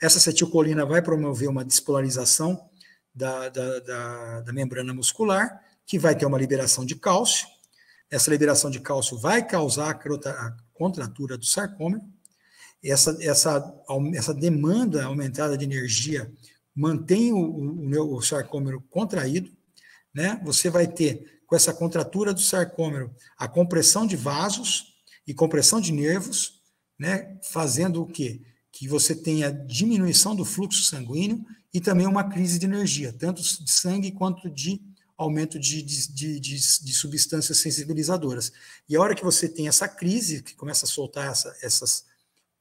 Essa acetilcolina vai promover uma despolarização da membrana muscular, que vai ter uma liberação de cálcio. Essa liberação de cálcio vai causar a contratura do sarcômero. Essa demanda aumentada de energia mantém o sarcômero contraído. Você vai ter, com essa contratura do sarcômero, a compressão de vasos e compressão de nervos, fazendo o quê? Que você tenha diminuição do fluxo sanguíneo e também uma crise de energia, tanto de sangue quanto de aumento de substâncias sensibilizadoras. E a hora que você tem essa crise, que começa a soltar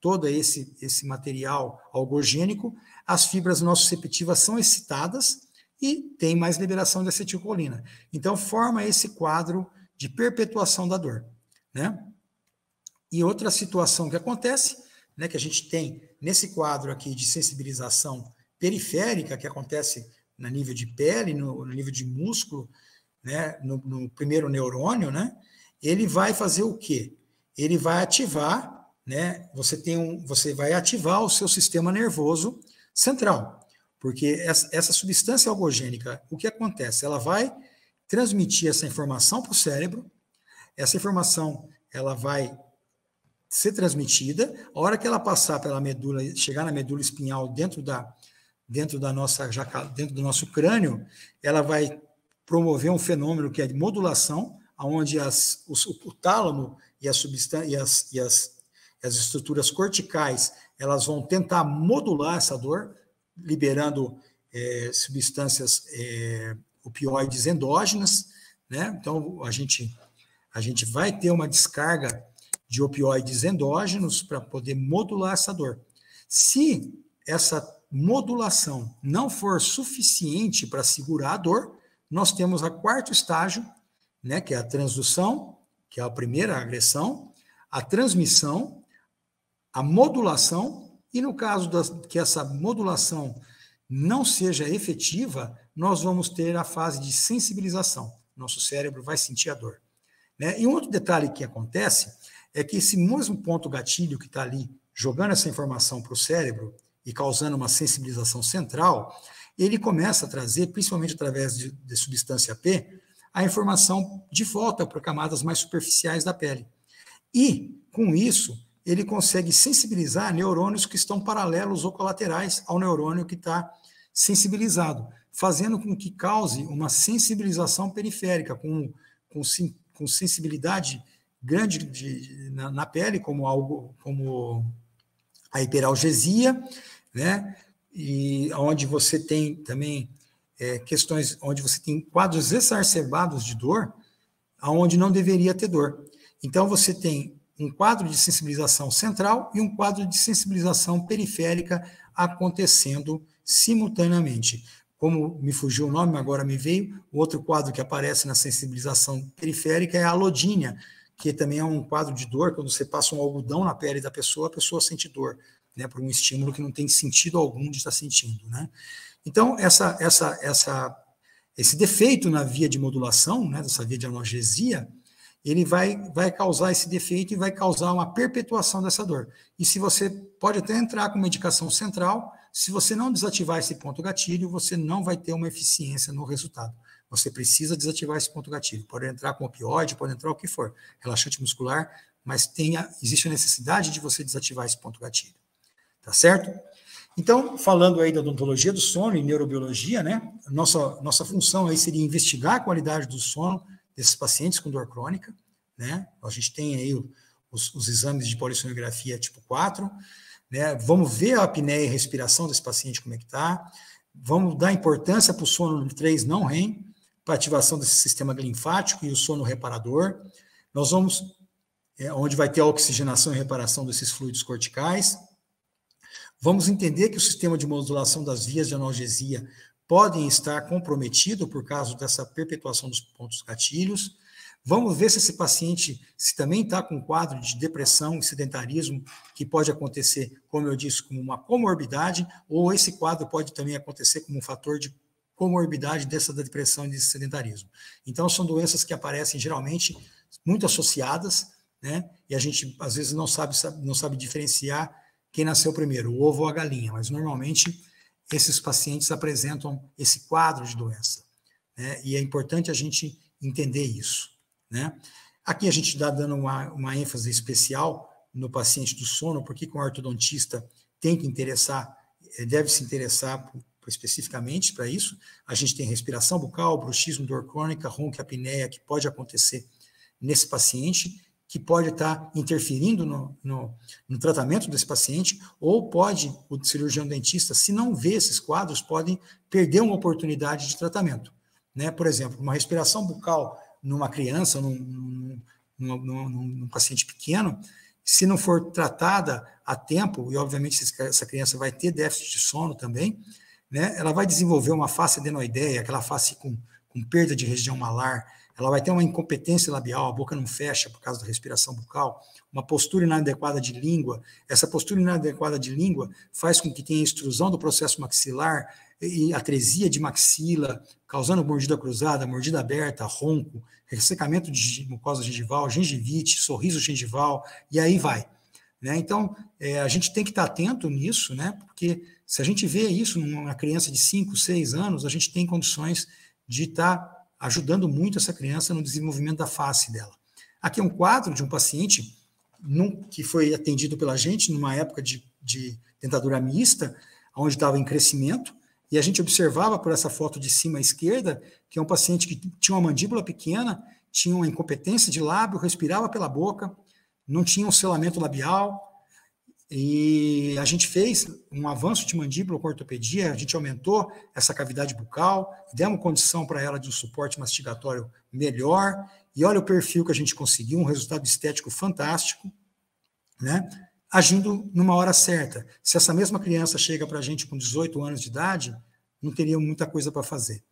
todo esse material algogênico, as fibras nociceptivas são excitadas e tem mais liberação de acetilcolina. Então, forma esse quadro de perpetuação da dor. E outra situação que acontece, que a gente tem nesse quadro aqui de sensibilização periférica, que acontece no nível de pele, no nível de músculo, no primeiro neurônio, ele vai fazer o quê? Ele vai ativar, você vai ativar o seu sistema nervoso central, porque essa substância algogênica, o que acontece? Ela vai transmitir essa informação para o cérebro, essa informação ela vai ser transmitida, a hora que ela passar pela medula, chegar na medula espinhal dentro da nossa, dentro do nosso crânio, ela vai promover um fenômeno que é de modulação, onde o tálamo e as estruturas corticais, elas vão tentar modular essa dor, liberando substâncias opioides endógenas, né? Então, a gente vai ter uma descarga de opioides endógenos para poder modular essa dor. Se essa modulação não for suficiente para segurar a dor, nós temos o quarto estágio, né, que é a transdução, que é a primeira agressão, a transmissão, a modulação, e no caso que essa modulação não seja efetiva, nós vamos ter a fase de sensibilização. Nosso cérebro vai sentir a dor. Né? E um outro detalhe que acontece é que esse mesmo ponto gatilho que está ali, jogando essa informação para o cérebro e causando uma sensibilização central, ele começa a trazer, principalmente através de substância P, a informação de volta para camadas mais superficiais da pele. E, com isso, ele consegue sensibilizar neurônios que estão paralelos ou colaterais ao neurônio que está sensibilizado, fazendo com que cause uma sensibilização periférica, com sensibilidade grande na pele, como a hiperalgesia, né? E onde você tem também questões, onde você tem quadros exacerbados de dor, aonde não deveria ter dor. Então, você tem um quadro de sensibilização central e um quadro de sensibilização periférica acontecendo simultaneamente. Como me fugiu o nome, agora me veio, o outro quadro que aparece na sensibilização periférica é a alodínia, que também é um quadro de dor. Quando você passa um algodão na pele da pessoa, a pessoa sente dor, né, por um estímulo que não tem sentido algum de estar sentindo, né? Então, esse defeito na via de modulação, né, dessa via de analgesia, ele vai causar esse defeito e vai causar uma perpetuação dessa dor. E se você pode até entrar com medicação central, se você não desativar esse ponto gatilho, você não vai ter uma eficiência no resultado. Você precisa desativar esse ponto gatilho. Pode entrar com opioide, pode entrar o que for, relaxante muscular, mas existe a necessidade de você desativar esse ponto gatilho. Tá certo? Então, falando aí da odontologia do sono e neurobiologia, né? Nossa função aí seria investigar a qualidade do sono desses pacientes com dor crônica, né? A gente tem aí os exames de polissonografia tipo 4, né? Vamos ver a apneia e respiração desse paciente, como é que está. Vamos dar importância para o sono 3 não REM, para ativação desse sistema linfático e o sono reparador. Nós vamos, onde vai ter a oxigenação e reparação desses fluidos corticais. Vamos entender que o sistema de modulação das vias de analgesia podem estar comprometido por causa dessa perpetuação dos pontos gatilhos. Vamos ver se esse paciente também está com um quadro de depressão e sedentarismo, que pode acontecer, como eu disse, como uma comorbidade, ou esse quadro pode também acontecer como um fator de comorbidade da depressão e desse sedentarismo. Então, são doenças que aparecem geralmente muito associadas, né? E a gente, às vezes, não sabe diferenciar quem nasceu primeiro, o ovo ou a galinha, mas normalmente esses pacientes apresentam esse quadro de doença, né? E é importante a gente entender isso, né? Aqui a gente está dando uma ênfase especial no paciente do sono, porque o ortodontista tem que deve se interessar especificamente para isso. A gente tem respiração bucal, bruxismo, dor crônica, ronco e apneia, que pode acontecer nesse paciente, que pode estar interferindo no tratamento desse paciente, ou pode, o cirurgião dentista, se não vê esses quadros, podem perder uma oportunidade de tratamento, né? Por exemplo, uma respiração bucal numa criança, num paciente pequeno, se não for tratada a tempo, e obviamente essa criança vai ter déficit de sono também, né? Ela vai desenvolver uma face adenoideia, aquela face com perda de região malar. Ela vai ter uma incompetência labial, a boca não fecha por causa da respiração bucal, uma postura inadequada de língua. Essa postura inadequada de língua faz com que tenha extrusão do processo maxilar e atresia de maxila, causando mordida cruzada, mordida aberta, ronco, ressecamento de mucosa gengival, gengivite, sorriso gengival, e aí vai, né? Então, a gente tem que estar atento nisso, né? Porque se a gente vê isso numa criança de 5, 6 anos, a gente tem condições de estar ajudando muito essa criança no desenvolvimento da face dela. Aqui é um quadro de um paciente que foi atendido pela gente numa época de dentadura mista, onde estava em crescimento, e a gente observava por essa foto de cima à esquerda que é um paciente que tinha uma mandíbula pequena, tinha uma incompetência de lábio, respirava pela boca, não tinha um selamento labial, e a gente fez um avanço de mandíbula com ortopedia, a gente aumentou essa cavidade bucal, demos condição para ela de um suporte mastigatório melhor, e olha o perfil que a gente conseguiu, um resultado estético fantástico, né? Agindo numa hora certa. Se essa mesma criança chega para a gente com 18 anos de idade, não teria muita coisa para fazer,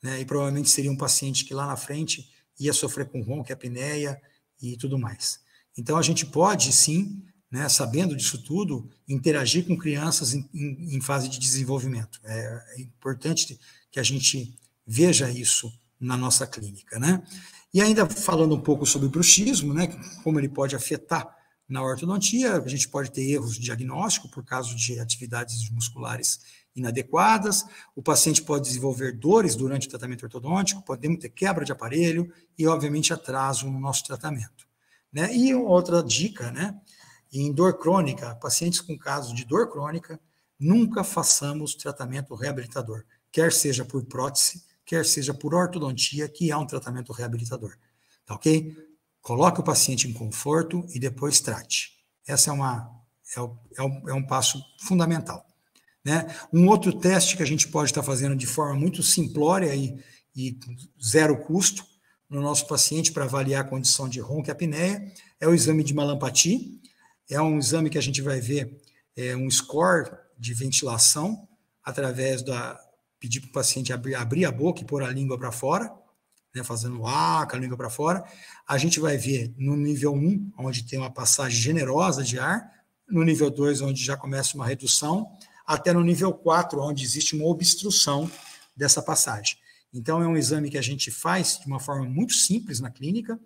né? E provavelmente seria um paciente que lá na frente ia sofrer com ronco, apneia e tudo mais. Então a gente pode sim, né, sabendo disso tudo, interagir com crianças em fase de desenvolvimento. É importante que a gente veja isso na nossa clínica, né? E ainda falando um pouco sobre o bruxismo, né, como ele pode afetar na ortodontia, a gente pode ter erros de diagnóstico por causa de atividades musculares inadequadas, o paciente pode desenvolver dores durante o tratamento ortodôntico, podemos ter quebra de aparelho e, obviamente, atraso no nosso tratamento, né? E outra dica, né? Em dor crônica, pacientes com casos de dor crônica, nunca façamos tratamento reabilitador, quer seja por prótese, quer seja por ortodontia, que é um tratamento reabilitador. Tá ok? Coloque o paciente em conforto e depois trate. Essa é um passo fundamental, né? Um outro teste que a gente pode estar fazendo de forma muito simplória e zero custo no nosso paciente para avaliar a condição de ronco e apneia é o exame de Mallampati. É um exame que a gente vai ver um score de ventilação através pedir para o paciente abrir a boca e pôr a língua para fora, né, fazendo com a língua para fora. A gente vai ver no nível 1, onde tem uma passagem generosa de ar, no nível 2, onde já começa uma redução, até no nível 4, onde existe uma obstrução dessa passagem. Então, é um exame que a gente faz de uma forma muito simples na clínica,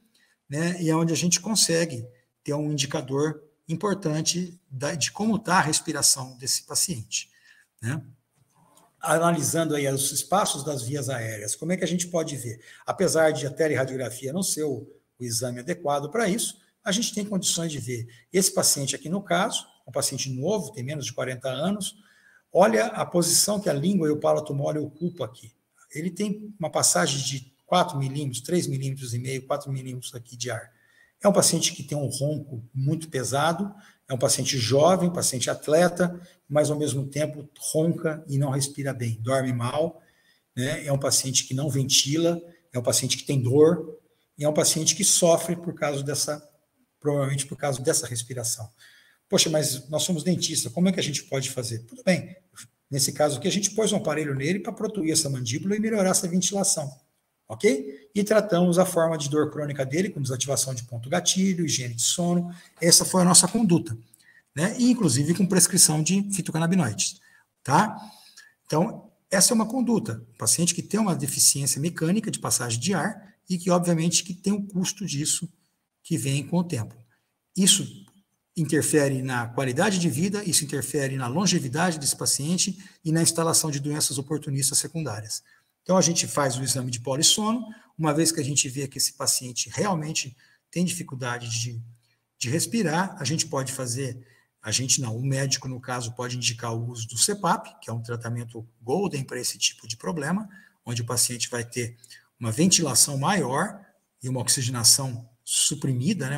né, e é onde a gente consegue ter um indicador importante de como está a respiração desse paciente, né? Analisando aí os espaços das vias aéreas, como é que a gente pode ver? Apesar de a teleradiografia não ser o exame adequado para isso, a gente tem condições de ver esse paciente aqui no caso, um paciente novo, tem menos de 40 anos, olha a posição que a língua e o palato mole ocupam aqui. Ele tem uma passagem de 4 milímetros, 3 milímetros e meio, 4 milímetros aqui de ar. É um paciente que tem um ronco muito pesado, é um paciente jovem, paciente atleta, mas ao mesmo tempo ronca e não respira bem, dorme mal, né? É um paciente que não ventila, é um paciente que tem dor, e é um paciente que sofre provavelmente por causa dessa respiração. Poxa, mas nós somos dentistas, como é que a gente pode fazer? Tudo bem, nesse caso aqui a gente pôs um aparelho nele para protuir essa mandíbula e melhorar essa ventilação. Ok? E tratamos a forma de dor crônica dele com desativação de ponto gatilho, higiene de sono. Essa foi a nossa conduta, né? E inclusive com prescrição de fitocannabinoides, tá? Então, essa é uma conduta. O paciente que tem uma deficiência mecânica de passagem de ar e que, obviamente, que tem o custo disso que vem com o tempo. Isso interfere na qualidade de vida, isso interfere na longevidade desse paciente e na instalação de doenças oportunistas secundárias. Então, a gente faz o exame de polissono, uma vez que a gente vê que esse paciente realmente tem dificuldade de respirar, a gente pode fazer, o médico, no caso, pode indicar o uso do CPAP, que é um tratamento golden para esse tipo de problema, onde o paciente vai ter uma ventilação maior e uma oxigenação suprimida, né,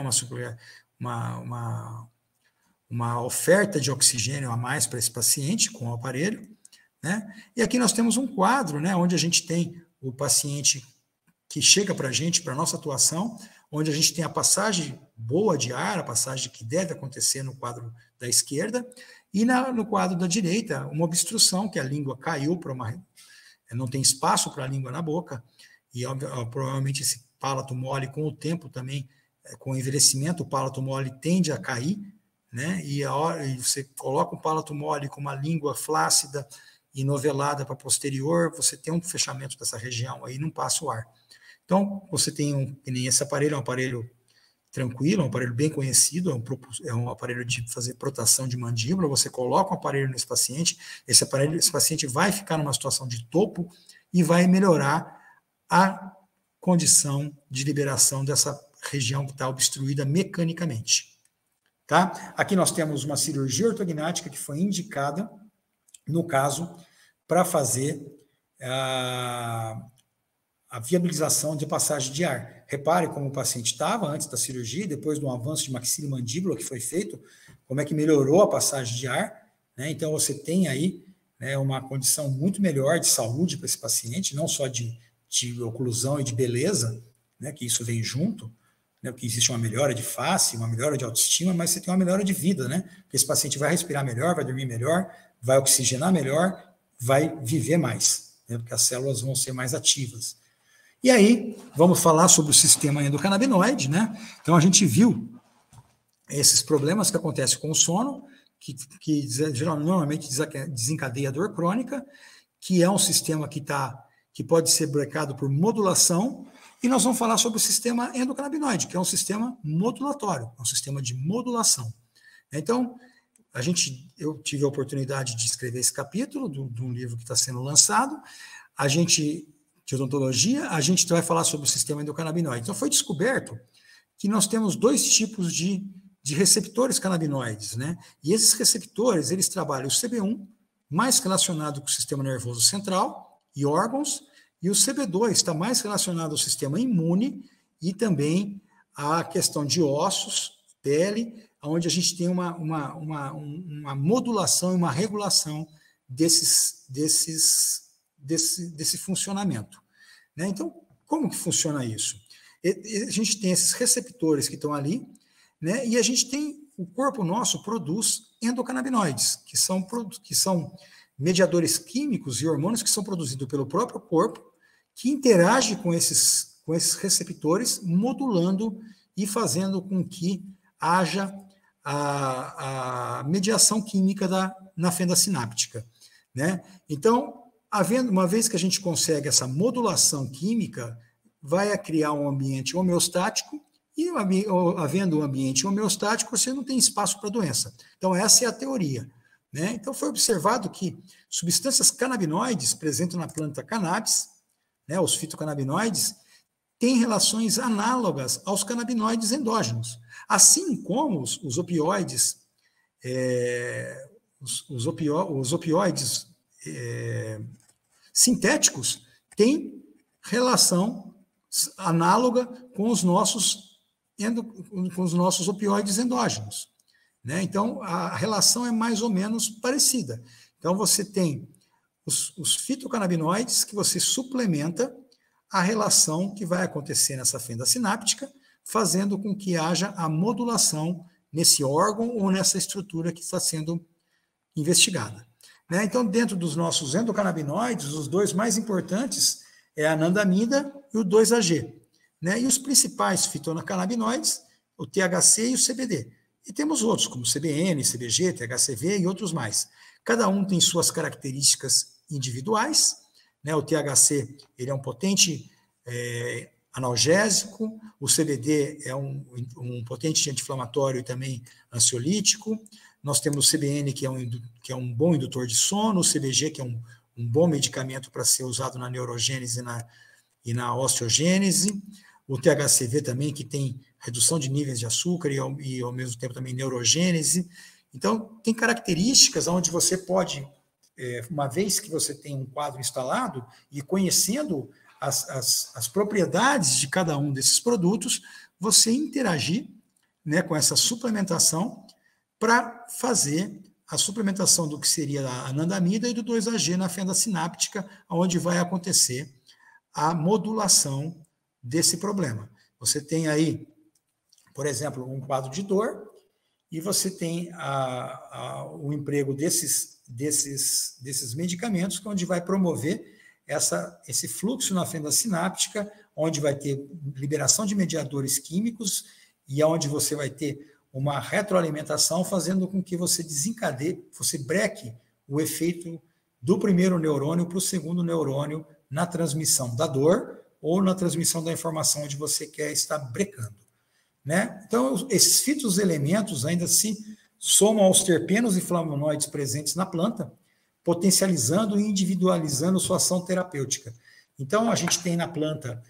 uma oferta de oxigênio a mais para esse paciente com o aparelho, né? E aqui nós temos um quadro, né, onde a gente tem o paciente que chega para a gente, para a nossa atuação, onde a gente tem a passagem boa de ar, a passagem que deve acontecer no quadro da esquerda, e no quadro da direita, uma obstrução, que a língua caiu para não tem espaço para a língua na boca, e provavelmente esse palato mole, com o tempo também, com o envelhecimento, o palato mole tende a cair, né? E você coloca o palato mole com uma língua flácida e novelada para posterior, você tem um fechamento dessa região aí, não passa o ar. Então, você tem esse aparelho, é um aparelho tranquilo, é um aparelho bem conhecido, é um aparelho de fazer protração de mandíbula, você coloca um aparelho nesse paciente, esse paciente vai ficar numa situação de topo e vai melhorar a condição de liberação dessa região que está obstruída mecanicamente. Tá? Aqui nós temos uma cirurgia ortognática que foi indicada, no caso, para fazer a viabilização de passagem de ar. Repare como o paciente estava antes da cirurgia, depois do avanço de maxila e mandíbula que foi feito, como é que melhorou a passagem de ar, né? Então, você tem aí, né, uma condição muito melhor de saúde para esse paciente, não só de oclusão e de beleza, né, que isso vem junto, né, porque existe uma melhora de face, uma melhora de autoestima, mas você tem uma melhora de vida, né? Porque esse paciente vai respirar melhor, vai dormir melhor, vai oxigenar melhor, vai viver mais, né, porque as células vão ser mais ativas. E aí, vamos falar sobre o sistema endocannabinoide, né? Então, a gente viu esses problemas que acontecem com o sono, que normalmente desencadeia a dor crônica, que é um sistema que pode ser brecado por modulação, e nós vamos falar sobre o sistema endocannabinoide, que é um sistema modulatório, um sistema de modulação. Então, eu tive a oportunidade de escrever esse capítulo de um livro que está sendo lançado, de odontologia, a gente vai falar sobre o sistema endocannabinoide. Então, foi descoberto que nós temos 2 tipos de receptores canabinoides, né? E esses receptores, eles trabalham o CB1, mais relacionado com o sistema nervoso central e órgãos, e o CB2 está mais relacionado ao sistema imune e também à questão de ossos, pele, onde a gente tem uma modulação e uma regulação desse funcionamento, né? Então, como que funciona isso? A gente tem esses receptores que estão ali, né? E o corpo nosso produz endocannabinoides, que são mediadores químicos e hormônios que são produzidos pelo próprio corpo, que interagem com esses receptores, modulando e fazendo com que haja a mediação química na fenda sináptica, né? Então, uma vez que a gente consegue essa modulação química, vai criar um ambiente homeostático, e havendo um ambiente homeostático, você não tem espaço para doença. Então, essa é a teoria, né? Então, foi observado que substâncias canabinoides presentes na planta cannabis, né, os fitocannabinoides, têm relações análogas aos canabinoides endógenos, assim como os opioides, os opioides sintéticos têm relação análoga com os nossos opioides endógenos, né? Então, a relação é mais ou menos parecida. Então, você tem os fitocannabinoides que você suplementa a relação que vai acontecer nessa fenda sináptica, fazendo com que haja a modulação nesse órgão ou nessa estrutura que está sendo investigada, né? Então, dentro dos nossos endocannabinoides, os 2 mais importantes é a anandamida e o 2-AG, né? E os principais fitocannabinoides, o THC e o CBD. E temos outros, como CBN, CBG, THCV e outros mais. Cada um tem suas características individuais, né? O THC, ele é um potente analgésico, o CBD é um potente anti-inflamatório e também ansiolítico. Nós temos o CBN, que é um bom indutor de sono, o CBG, que é um bom medicamento para ser usado na neurogênese e na osteogênese, o THCV também, que tem redução de níveis de açúcar e ao mesmo tempo também neurogênese. Então, tem características onde você pode, uma vez que você tem um quadro instalado e conhecendo as propriedades de cada um desses produtos, você interagir, né, com essa suplementação para fazer a suplementação do que seria a anandamida e do 2-AG na fenda sináptica, onde vai acontecer a modulação desse problema. Você tem aí, por exemplo, um quadro de dor, e você tem o emprego desses medicamentos, onde vai promover esse fluxo na fenda sináptica, onde vai ter liberação de mediadores químicos e onde você vai ter uma retroalimentação, fazendo com que você desencadeie, você breque o efeito do primeiro neurônio para o segundo neurônio na transmissão da dor ou na transmissão da informação onde você quer estar brecando, né? Então, esses fitoelementos ainda se somam aos terpenos e flavonoides presentes na planta, potencializando e individualizando sua ação terapêutica. Então, a gente tem na planta,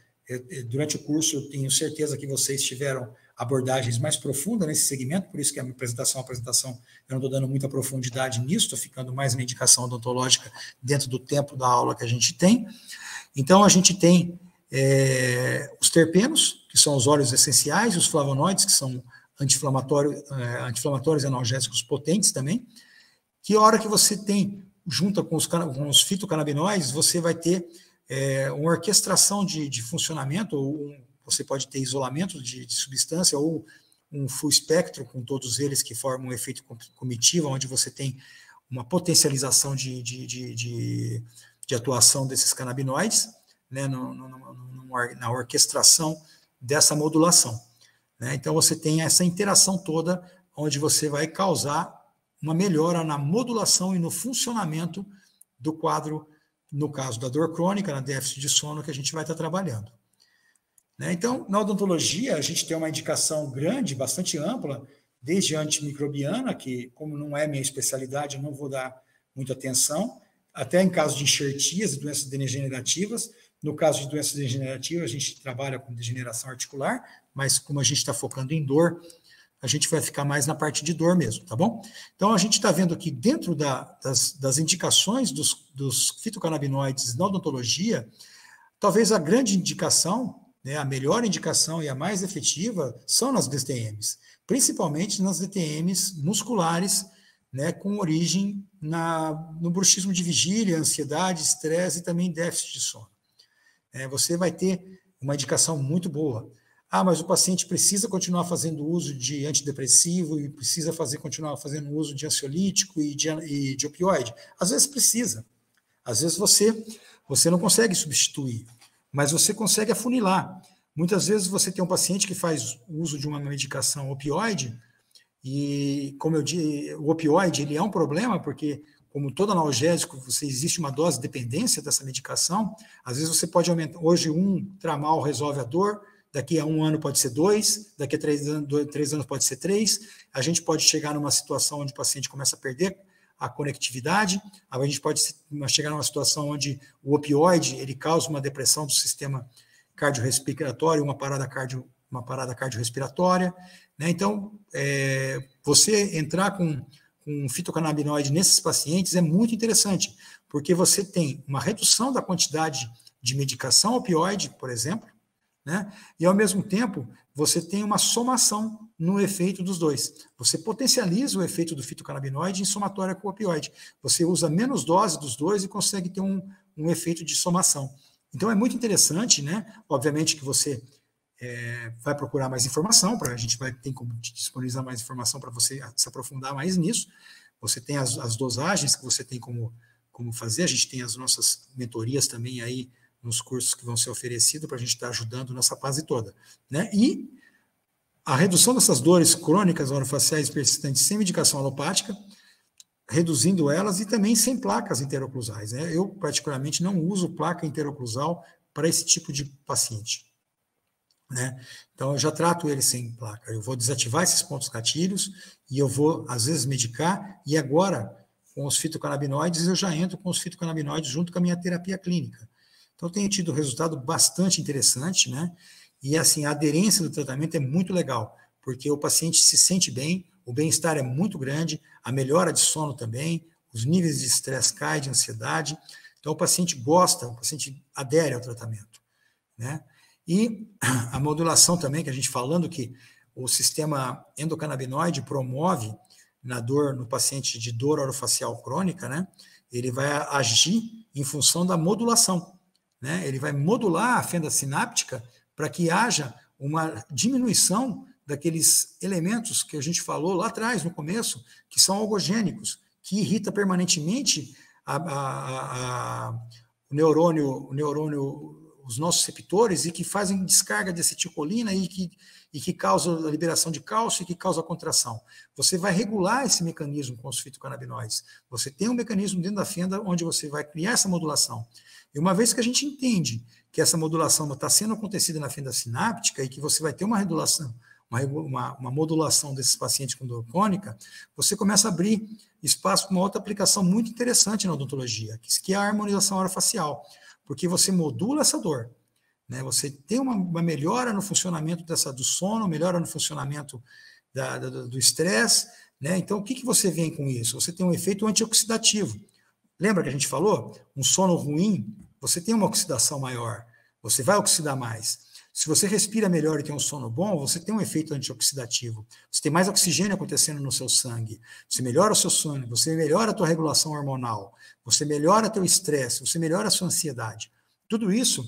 durante o curso, eu tenho certeza que vocês tiveram abordagens mais profundas nesse segmento, por isso que a minha apresentação, eu não estou dando muita profundidade nisso, estou ficando mais na indicação odontológica dentro do tempo da aula que a gente tem. Então, a gente tem os terpenos, que são os óleos essenciais, os flavonoides, que são anti-inflamatórios e analgésicos potentes também, que a hora que você tem, junto com os fitocannabinoides, você vai ter uma orquestração de funcionamento, ou você pode ter isolamento de substância, ou um full espectro com todos eles que formam um efeito comitiva, onde você tem uma potencialização de atuação desses canabinoides, né, na orquestração dessa modulação. Né? Então, você tem essa interação toda, onde você vai causar uma melhora na modulação e no funcionamento do quadro, no caso da dor crônica, na déficit de sono, que a gente vai estar trabalhando. Né? Então, na odontologia, a gente tem uma indicação grande, bastante ampla, desde a antimicrobiana, que, como não é minha especialidade, eu não vou dar muita atenção, até em caso de enxertias e doenças degenerativas. No caso de doenças degenerativas, a gente trabalha com degeneração articular, mas como a gente está focando em dor, a gente vai ficar mais na parte de dor mesmo, tá bom? Então, a gente está vendo aqui, dentro das indicações dos fitocannabinoides na odontologia, talvez a grande indicação, né, a melhor indicação e a mais efetiva são nas DTMs, principalmente nas DTMs musculares, né, com origem no bruxismo de vigília, ansiedade, estresse e também déficit de sono. Você vai ter uma indicação muito boa. Mas o paciente precisa continuar fazendo uso de antidepressivo e precisa continuar fazendo uso de ansiolítico e de opioide. Às vezes precisa. Às vezes você não consegue substituir, mas você consegue afunilar. Muitas vezes você tem um paciente que faz uso de uma medicação opioide e, como eu disse, o opioide ele é um problema porque, como todo analgésico, existe uma dose de dependência dessa medicação. Às vezes você pode aumentar. Hoje, um tramal resolve a dor, daqui a 1 ano pode ser 2, daqui a 3 anos pode ser 3. A gente pode chegar numa situação onde o paciente começa a perder a conectividade, a gente pode chegar numa situação onde o opioide ele causa uma depressão do sistema cardiorrespiratório, uma parada cardiorrespiratória. Né? Então, você entrar com um fitocannabinoide nesses pacientes é muito interessante, porque você tem uma redução da quantidade de medicação opioide, por exemplo, né? E, ao mesmo tempo, você tem uma somação no efeito dos dois. Você potencializa o efeito do fitocannabinoide em somatória com o opioide. Você usa menos dose dos dois e consegue ter um efeito de somação. Então, é muito interessante, né? Obviamente que você vai procurar mais informação, a gente vai ter como disponibilizar mais informação para você se aprofundar mais nisso. Você tem as dosagens que você tem como fazer, a gente tem as nossas mentorias também aí nos cursos que vão ser oferecidos para a gente estar ajudando nessa fase toda. Né? E a redução dessas dores crônicas orofaciais persistentes sem medicação alopática, reduzindo elas e também sem placas interoclusais. Né? Eu, particularmente, não uso placa interoclusal para esse tipo de paciente. Né? Então, eu já trato ele sem placa. Eu vou desativar esses pontos gatilhos e eu vou, às vezes, medicar. E agora, com os fitocannabinoides, eu já entro com os fitocannabinoides junto com a minha terapia clínica. Então, eu tenho tido um resultado bastante interessante, né? E, assim, a aderência do tratamento é muito legal, porque o paciente se sente bem, o bem-estar é muito grande, a melhora de sono também, os níveis de estresse caem, de ansiedade. Então, o paciente gosta, o paciente adere ao tratamento, né? E a modulação também, que a gente falando que o sistema endocannabinoide promove na dor, no paciente de dor orofacial crônica, né? Ele vai agir em função da modulação. Né? Ele vai modular a fenda sináptica para que haja uma diminuição daqueles elementos que a gente falou lá atrás, no começo, que são algogênicos, que irrita permanentemente o neurônio, os nossos receptores, e que fazem descarga de acetilcolina e que causam a liberação de cálcio e que causa a contração. Você vai regular esse mecanismo com os fitocannabinoides. Você tem um mecanismo dentro da fenda onde você vai criar essa modulação. E uma vez que a gente entende que essa modulação está sendo acontecida na fenda sináptica e que você vai ter uma regulação, uma modulação desses pacientes com dor crônica, você começa a abrir espaço para uma outra aplicação muito interessante na odontologia, que é a harmonização orofacial, porque você modula essa dor, né? Você tem uma melhora no funcionamento do sono, melhora no funcionamento do estresse, né? Então, o que você vem com isso? Você tem um efeito antioxidativo. Lembra que a gente falou? Um sono ruim, você tem uma oxidação maior, você vai oxidar mais. Se você respira melhor e tem um sono bom, você tem um efeito antioxidativo. Você tem mais oxigênio acontecendo no seu sangue. Você melhora o seu sono, você melhora a tua regulação hormonal, você melhora o teu estresse, você melhora a sua ansiedade. Tudo isso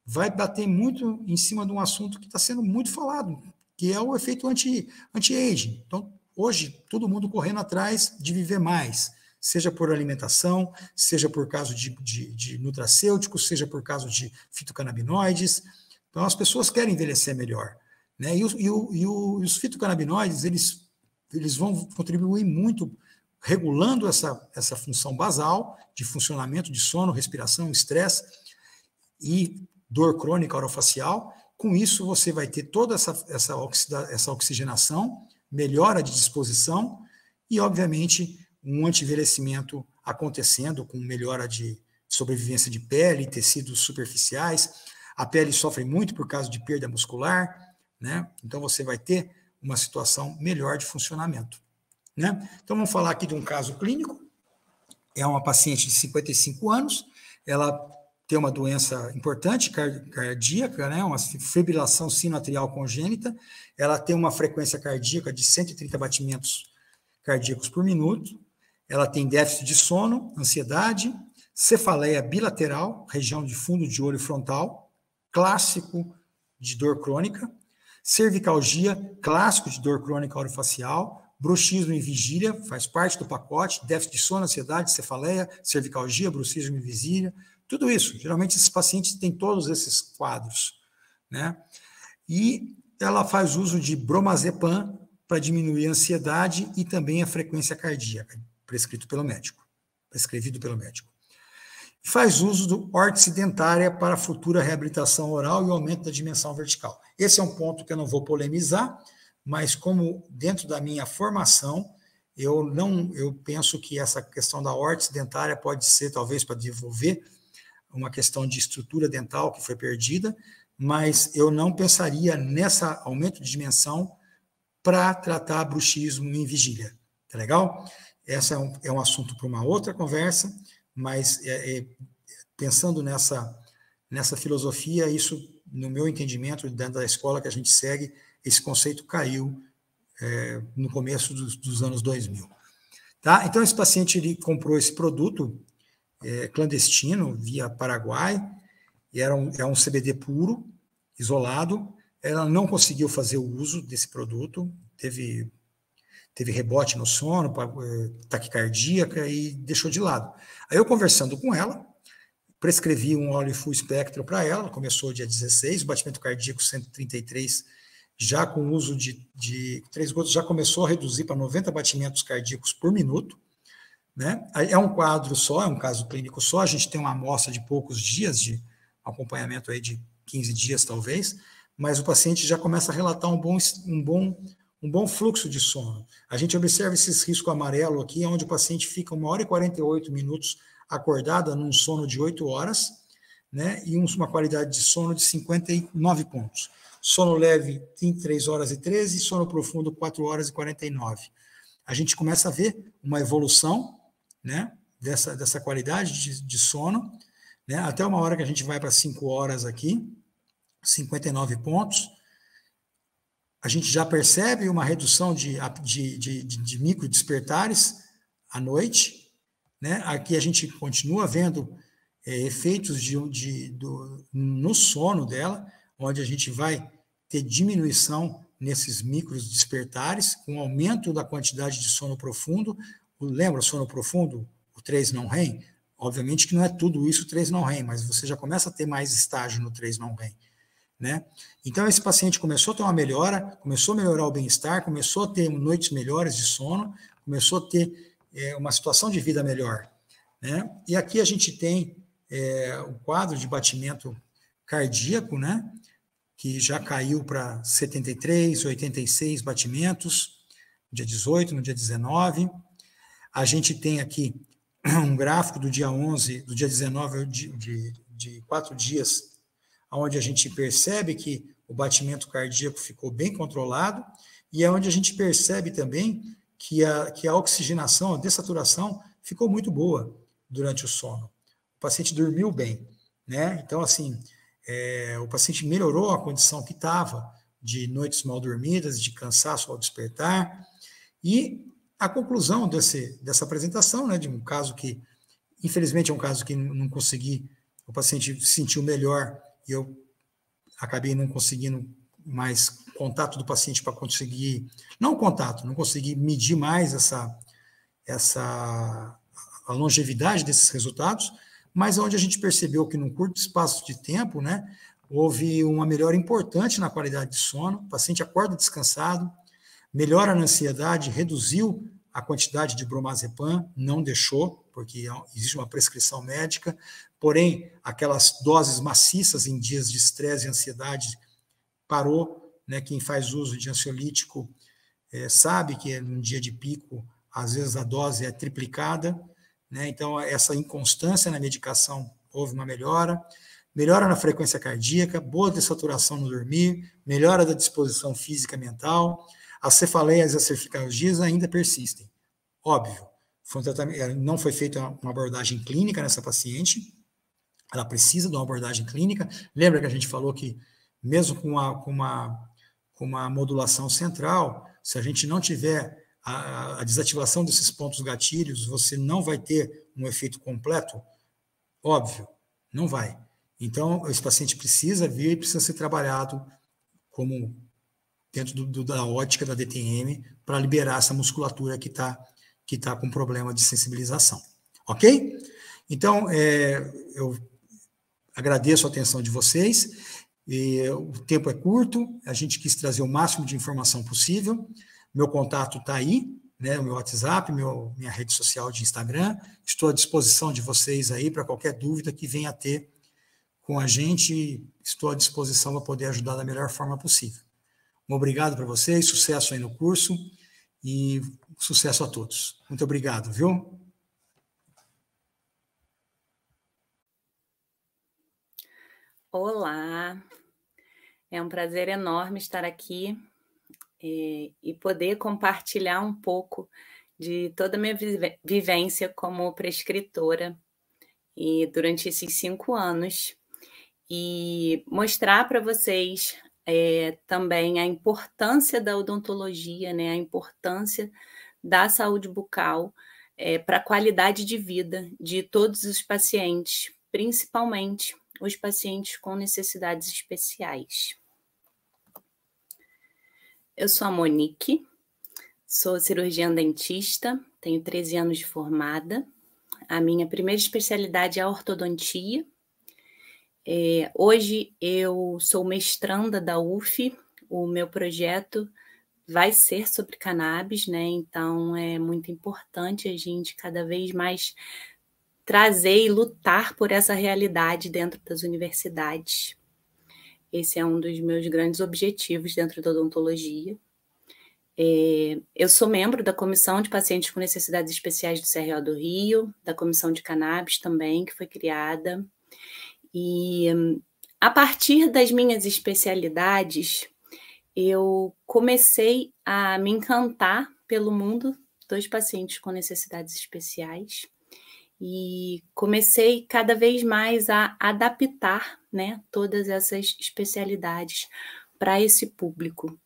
vai bater muito em cima de um assunto que está sendo muito falado, que é o efeito anti-aging. Então, hoje, todo mundo correndo atrás de viver mais, seja por alimentação, seja por causa de nutracêuticos, seja por causa de fitocannabinoides. Então, as pessoas querem envelhecer melhor, né? E os fitocannabinoides, eles vão contribuir muito regulando essa função basal de funcionamento de sono, respiração, estresse e dor crônica orofacial. Com isso, você vai ter toda essa oxigenação, melhora de disposição e, obviamente, um anti-envelhecimento acontecendo com melhora de sobrevivência de pele, tecidos superficiais. A pele sofre muito por causa de perda muscular, né? Então você vai ter uma situação melhor de funcionamento, né? Então vamos falar aqui de um caso clínico. É uma paciente de 55 anos, ela tem uma doença importante cardíaca, né? Uma fibrilação sinoatrial congênita, ela tem uma frequência cardíaca de 130 batimentos cardíacos por minuto, ela tem déficit de sono, ansiedade, cefaleia bilateral, região de fundo de olho frontal, clássico de dor crônica, cervicalgia, clássico de dor crônica orofacial, bruxismo em vigília, faz parte do pacote, déficit de sono, ansiedade, cefaleia, cervicalgia, bruxismo em vigília, tudo isso. Geralmente esses pacientes têm todos esses quadros, né? E ela faz uso de bromazepam para diminuir a ansiedade e também a frequência cardíaca, prescrito pelo médico, prescrevido pelo médico. Faz uso do órtese dentária para futura reabilitação oral e o aumento da dimensão vertical. Esse é um ponto que eu não vou polemizar, mas como dentro da minha formação, eu penso que essa questão da órtese dentária pode ser, talvez, para desenvolver uma questão de estrutura dental que foi perdida, mas eu não pensaria nessa aumento de dimensão para tratar bruxismo em vigília. Tá legal? Esse é um assunto para uma outra conversa, mas pensando nessa filosofia, isso, no meu entendimento, dentro da escola que a gente segue, esse conceito caiu no começo dos anos 2000. Tá? Então, esse paciente ele comprou esse produto clandestino, via Paraguai, e era um CBD puro, isolado. Ela não conseguiu fazer o uso desse produto, teve rebote no sono, taquicardíaca e deixou de lado. Aí eu conversando com ela, prescrevi um óleo full espectro para ela, começou dia 16, o batimento cardíaco 133, já com o uso de 3 gotas, já começou a reduzir para 90 batimentos cardíacos por minuto, né? É um quadro só, é um caso clínico só, a gente tem uma amostra de poucos dias de acompanhamento aí de 15 dias talvez, mas o paciente já começa a relatar um bom fluxo de sono. A gente observa esses riscos amarelo aqui, onde o paciente fica 1 hora e 48 minutos acordado num sono de 8 horas, né, e uma qualidade de sono de 59 pontos. Sono leve, 3 horas e 13, sono profundo, 4 horas e 49. A gente começa a ver uma evolução, né, dessa qualidade de sono, né, até uma hora que a gente vai para 5 horas aqui, 59 pontos, a gente já percebe uma redução de micro despertares à noite, né? Aqui a gente continua vendo efeitos no sono dela, onde a gente vai ter diminuição nesses micros despertares, com aumento da quantidade de sono profundo. Lembra o sono profundo, o 3 não-REM? Obviamente que não é tudo isso o 3 não-REM, mas você já começa a ter mais estágio no 3 não-REM. Né? Então, esse paciente começou a ter uma melhora, começou a melhorar o bem-estar, começou a ter noites melhores de sono, começou a ter uma situação de vida melhor. Né? E aqui a gente tem o quadro de batimento cardíaco, né? Que já caiu para 73, 86 batimentos, no dia 18, no dia 19. A gente tem aqui um gráfico do dia 11, do dia 19, de 4 dias onde a gente percebe que o batimento cardíaco ficou bem controlado e é onde a gente percebe também que a oxigenação, a dessaturação ficou muito boa durante o sono. O paciente dormiu bem, né? Então, assim, o paciente melhorou a condição que estava de noites mal dormidas, de cansaço ao despertar, e a conclusão dessa apresentação, né, de um caso que, infelizmente, é um caso que não consegui, o paciente se sentiu melhor e eu acabei não conseguindo mais contato do paciente para conseguir, não contato, não consegui medir mais a longevidade desses resultados, mas onde a gente percebeu que num curto espaço de tempo, né, houve uma melhora importante na qualidade de sono, o paciente acorda descansado, melhora na ansiedade, reduziu a quantidade de bromazepam, não deixou, porque existe uma prescrição médica, porém, aquelas doses maciças em dias de estresse e ansiedade parou, né? Quem faz uso de ansiolítico sabe que num dia de pico, às vezes a dose é triplicada, né? Então, essa inconstância na medicação, houve uma melhora na frequência cardíaca, boa dessaturação no dormir, melhora da disposição física e mental, as cefaleias e as cervicalgias ainda persistem. Óbvio, não foi feita uma abordagem clínica nessa paciente, ela precisa de uma abordagem clínica. Lembra que a gente falou que, mesmo com uma modulação central, se a gente não tiver a desativação desses pontos gatilhos, você não vai ter um efeito completo? Óbvio, não vai. Então, esse paciente precisa vir e precisa ser trabalhado como dentro da ótica da DTM para liberar essa musculatura que tá com problema de sensibilização. Ok? Então, eu agradeço a atenção de vocês. O tempo é curto, a gente quis trazer o máximo de informação possível. Meu contato está aí, né, o meu WhatsApp, minha rede social de Instagram. Estou à disposição de vocês aí para qualquer dúvida que venha a ter com a gente. Estou à disposição para poder ajudar da melhor forma possível. Um obrigado para vocês, sucesso aí no curso e sucesso a todos. Muito obrigado, viu? Olá, é um prazer enorme estar aqui e poder compartilhar um pouco de toda a minha vivência como prescritora e durante esses 5 anos e mostrar para vocês também a importância da odontologia, né, a importância da saúde bucal para a qualidade de vida de todos os pacientes, principalmente os pacientes com necessidades especiais. Eu sou a Monique, sou cirurgiã dentista, tenho 13 anos de formada. A minha primeira especialidade é a ortodontia. Hoje eu sou mestranda da UF, o meu projeto vai ser sobre cannabis, né? Então é muito importante a gente cada vez mais trazer e lutar por essa realidade dentro das universidades. Esse é um dos meus grandes objetivos dentro da odontologia. Eu sou membro da Comissão de Pacientes com Necessidades Especiais do CRO do Rio, da Comissão de Cannabis também, que foi criada. E a partir das minhas especialidades, eu comecei a me encantar pelo mundo dos pacientes com necessidades especiais e comecei cada vez mais a adaptar, né, todas essas especialidades para esse público.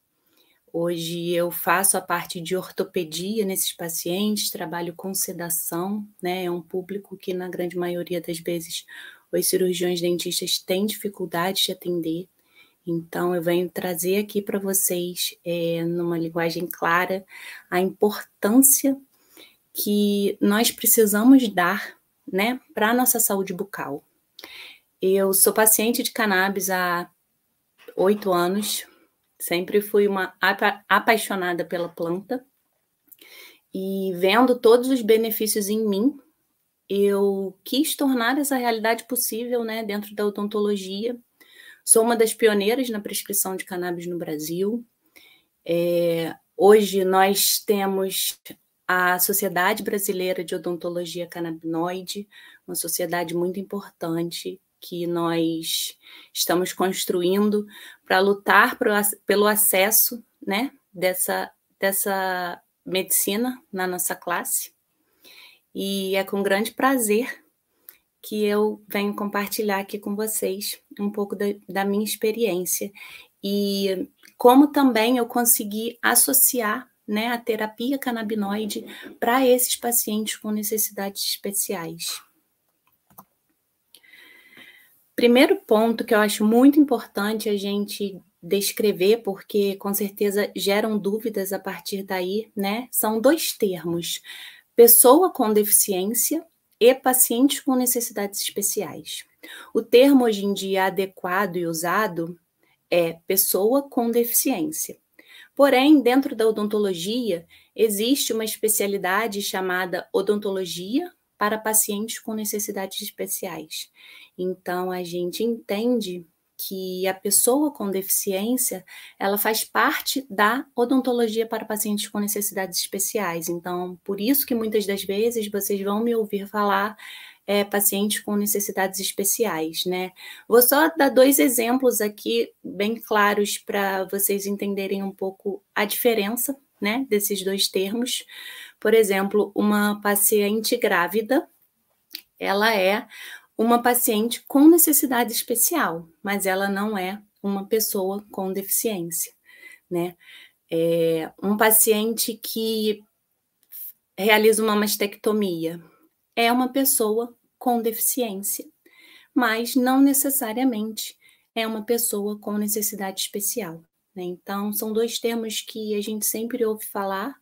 Hoje eu faço a parte de ortopedia nesses pacientes, trabalho com sedação, né, é um público que na grande maioria das vezes os cirurgiões dentistas têm dificuldade de atender. Então, eu venho trazer aqui para vocês, numa linguagem clara, a importância que nós precisamos dar, né, para a nossa saúde bucal. Eu sou paciente de cannabis há 8 anos, sempre fui uma apaixonada pela planta, e vendo todos os benefícios em mim, eu quis tornar essa realidade possível, né, dentro da odontologia. Sou uma das pioneiras na prescrição de cannabis no Brasil. Hoje nós temos a Sociedade Brasileira de Odontologia Canabinoide, uma sociedade muito importante que nós estamos construindo para lutar pelo acesso, né, dessa medicina na nossa classe. E é com grande prazer que eu venho compartilhar aqui com vocês um pouco da minha experiência e como também eu consegui associar, né, a terapia canabinoide para esses pacientes com necessidades especiais. Primeiro ponto que eu acho muito importante a gente descrever, porque com certeza geram dúvidas a partir daí, né? São dois termos: pessoa com deficiência e paciente com necessidades especiais. O termo hoje em dia adequado e usado é pessoa com deficiência. Porém, dentro da odontologia, existe uma especialidade chamada odontologia para pacientes com necessidades especiais. Então, a gente entende que a pessoa com deficiência, ela faz parte da odontologia para pacientes com necessidades especiais. Então, por isso que muitas das vezes vocês vão me ouvir falar pacientes com necessidades especiais, né? Vou só dar 2 exemplos aqui bem claros para vocês entenderem um pouco a diferença, né, desses 2 termos. Por exemplo, uma paciente grávida, ela é uma paciente com necessidade especial, mas ela não é uma pessoa com deficiência, né? Um paciente que realiza uma mastectomia é uma pessoa com deficiência, mas não necessariamente é uma pessoa com necessidade especial, né? Então, são 2 termos que a gente sempre ouve falar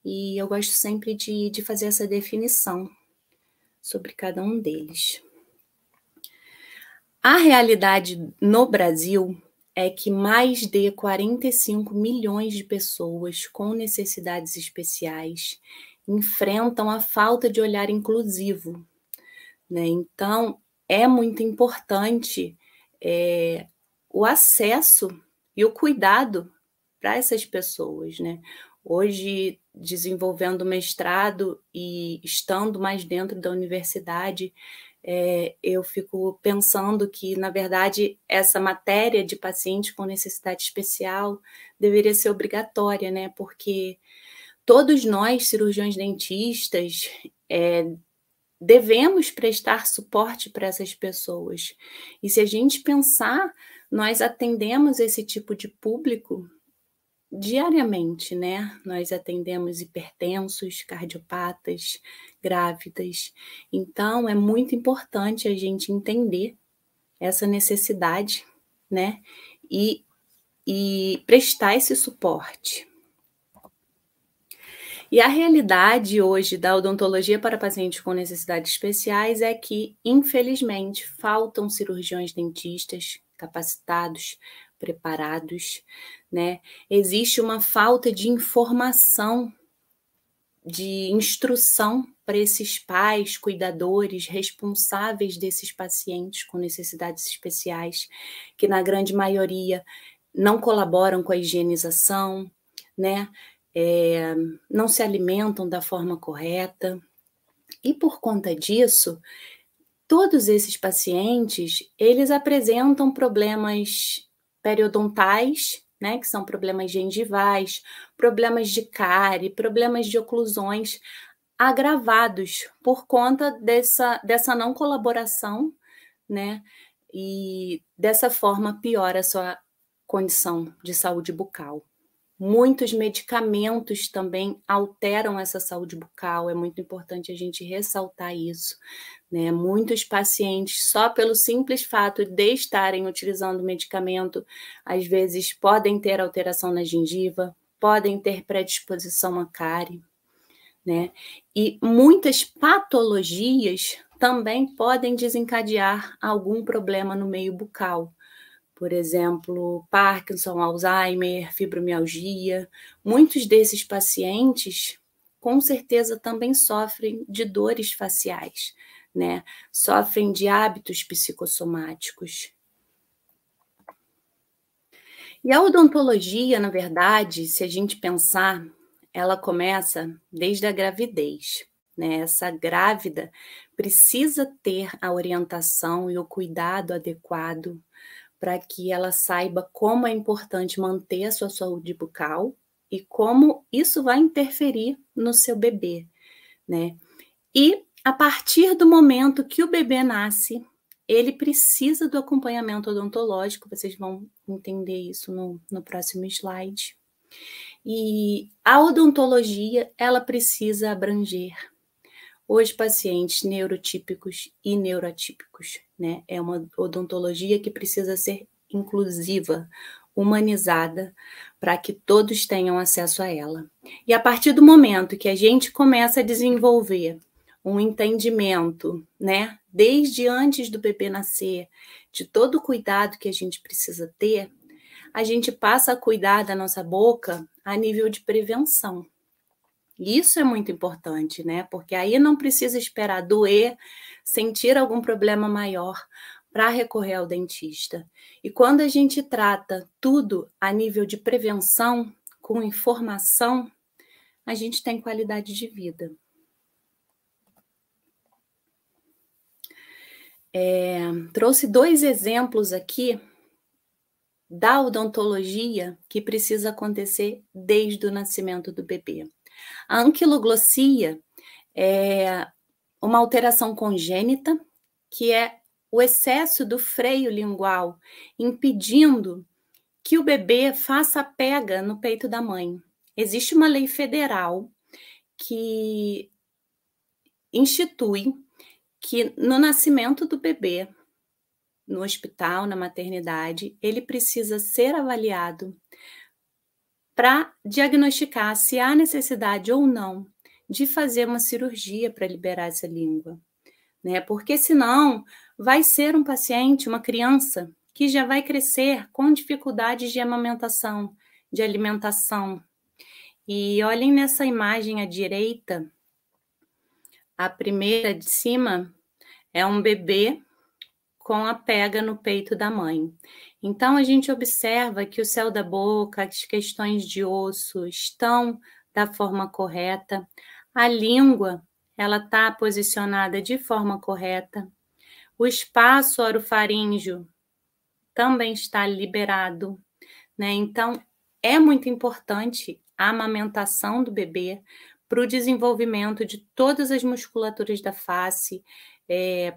e eu gosto sempre de fazer essa definição sobre cada um deles. A realidade no Brasil é que mais de 45 milhões de pessoas com necessidades especiais enfrentam a falta de olhar inclusivo, né? Então, é muito importante o acesso e o cuidado para essas pessoas, né? Hoje, desenvolvendo mestrado e estando mais dentro da universidade, eu fico pensando que, na verdade, essa matéria de paciente com necessidade especial deveria ser obrigatória, né? Porque todos nós, cirurgiões dentistas, devemos prestar suporte para essas pessoas. E se a gente pensar, nós atendemos esse tipo de público diariamente, né? Nós atendemos hipertensos, cardiopatas, grávidas. Então, é muito importante a gente entender essa necessidade, né? E prestar esse suporte. E a realidade hoje da odontologia para pacientes com necessidades especiais é que, infelizmente, faltam cirurgiões dentistas capacitados, preparados, né? Existe uma falta de informação, de instrução para esses pais, cuidadores, responsáveis desses pacientes com necessidades especiais, que na grande maioria não colaboram com a higienização, né? Não se alimentam da forma correta. E por conta disso, todos esses pacientes, eles apresentam problemas periodontais, né, que são problemas gengivais, problemas de cárie, problemas de oclusões agravados por conta dessa não colaboração, né, e dessa forma piora a sua condição de saúde bucal. Muitos medicamentos também alteram essa saúde bucal, é muito importante a gente ressaltar isso, né? Muitos pacientes, só pelo simples fato de estarem utilizando o medicamento, às vezes podem ter alteração na gengiva, podem ter predisposição à cárie, né? E muitas patologias também podem desencadear algum problema no meio bucal. Por exemplo, Parkinson, Alzheimer, fibromialgia. Muitos desses pacientes, com certeza, também sofrem de dores faciais, né? Sofrem de hábitos psicossomáticos. E a odontologia, na verdade, se a gente pensar, ela começa desde a gravidez, né? Essa grávida precisa ter a orientação e o cuidado adequado para que ela saiba como é importante manter a sua saúde bucal e como isso vai interferir no seu bebê, né? E a partir do momento que o bebê nasce, ele precisa do acompanhamento odontológico, vocês vão entender isso no próximo slide. E a odontologia, ela precisa abranger os pacientes neurotípicos e neuroatípicos, né? É uma odontologia que precisa ser inclusiva, humanizada, para que todos tenham acesso a ela. E a partir do momento que a gente começa a desenvolver um entendimento, né, desde antes do bebê nascer, de todo o cuidado que a gente precisa ter, a gente passa a cuidar da nossa boca a nível de prevenção. Isso é muito importante, né? Porque aí não precisa esperar doer, sentir algum problema maior para recorrer ao dentista. E quando a gente trata tudo a nível de prevenção, com informação, a gente tem qualidade de vida. Trouxe 2 exemplos aqui da odontologia que precisa acontecer desde o nascimento do bebê. A anquiloglossia é uma alteração congênita, que é o excesso do freio lingual, impedindo que o bebê faça a pega no peito da mãe. Existe uma lei federal que institui que no nascimento do bebê, no hospital, na maternidade, ele precisa ser avaliado para diagnosticar se há necessidade ou não de fazer uma cirurgia para liberar essa língua, né? Porque senão vai ser um paciente, uma criança, que já vai crescer com dificuldades de amamentação, de alimentação. E olhem nessa imagem à direita, a primeira de cima é um bebê com a pega no peito da mãe. Então, a gente observa que o céu da boca, as questões de osso estão da forma correta, a língua, ela está posicionada de forma correta, o espaço orofaríngeo também está liberado, né? Então, é muito importante a amamentação do bebê para o desenvolvimento de todas as musculaturas da face,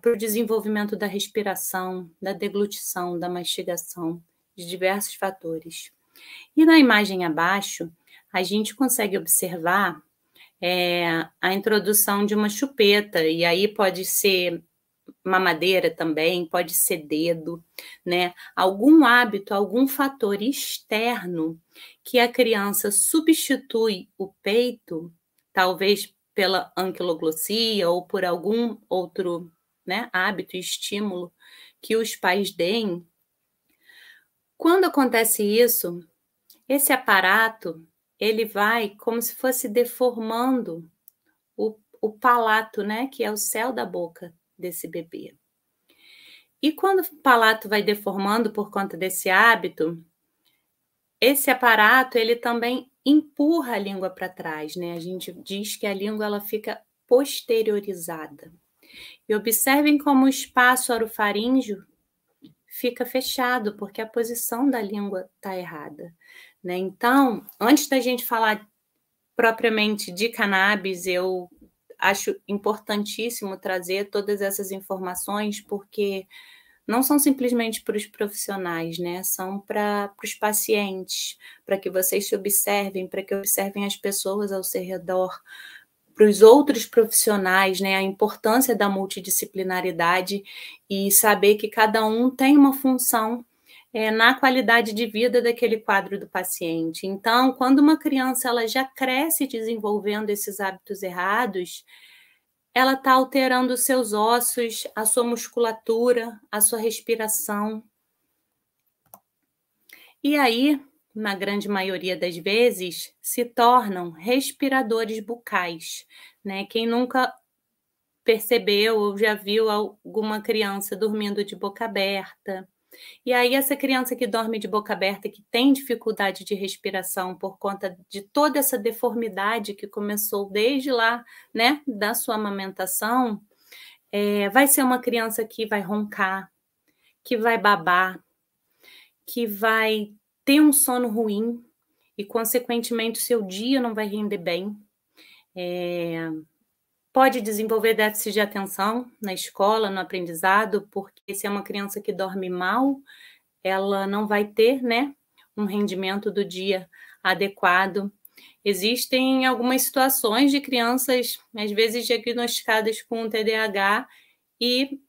para o desenvolvimento da respiração, da deglutição, da mastigação, de diversos fatores. E na imagem abaixo, a gente consegue observar a introdução de uma chupeta, e aí pode ser mamadeira também, pode ser dedo, né? Algum hábito, algum fator externo que a criança substitui o peito, talvez pela anquiloglossia ou por algum outro, né, hábito e estímulo que os pais deem. Quando acontece isso, esse aparato, ele vai como se fosse deformando o palato, né, que é o céu da boca desse bebê. E quando o palato vai deformando por conta desse hábito, esse aparato, ele também empurra a língua para trás, né? A gente diz que a língua ela fica posteriorizada. E observem como o espaço orofaríngeo fica fechado, porque a posição da língua está errada, né? Então, antes da gente falar propriamente de cannabis, eu acho importantíssimo trazer todas essas informações, porque não são simplesmente para os profissionais, né? São para os pacientes, para que vocês se observem, para que observem as pessoas ao seu redor, para os outros profissionais, né? A importância da multidisciplinaridade e saber que cada um tem uma função na qualidade de vida daquele quadro do paciente. Então, quando uma criança ela já cresce desenvolvendo esses hábitos errados, ela está alterando os seus ossos, a sua musculatura, a sua respiração. E aí, na grande maioria das vezes, se tornam respiradores bucais, né? Quem nunca percebeu ou já viu alguma criança dormindo de boca aberta, E aí essa criança que dorme de boca aberta, que tem dificuldade de respiração por conta de toda essa deformidade que começou desde lá, né, da sua amamentação, vai ser uma criança que vai roncar, que vai babar, que vai ter um sono ruim e, consequentemente, o seu dia não vai render bem. Pode desenvolver déficit de atenção na escola, no aprendizado, porque se é uma criança que dorme mal, ela não vai ter, né, um rendimento do dia adequado. Existem algumas situações de crianças, às vezes diagnosticadas com TDAH, e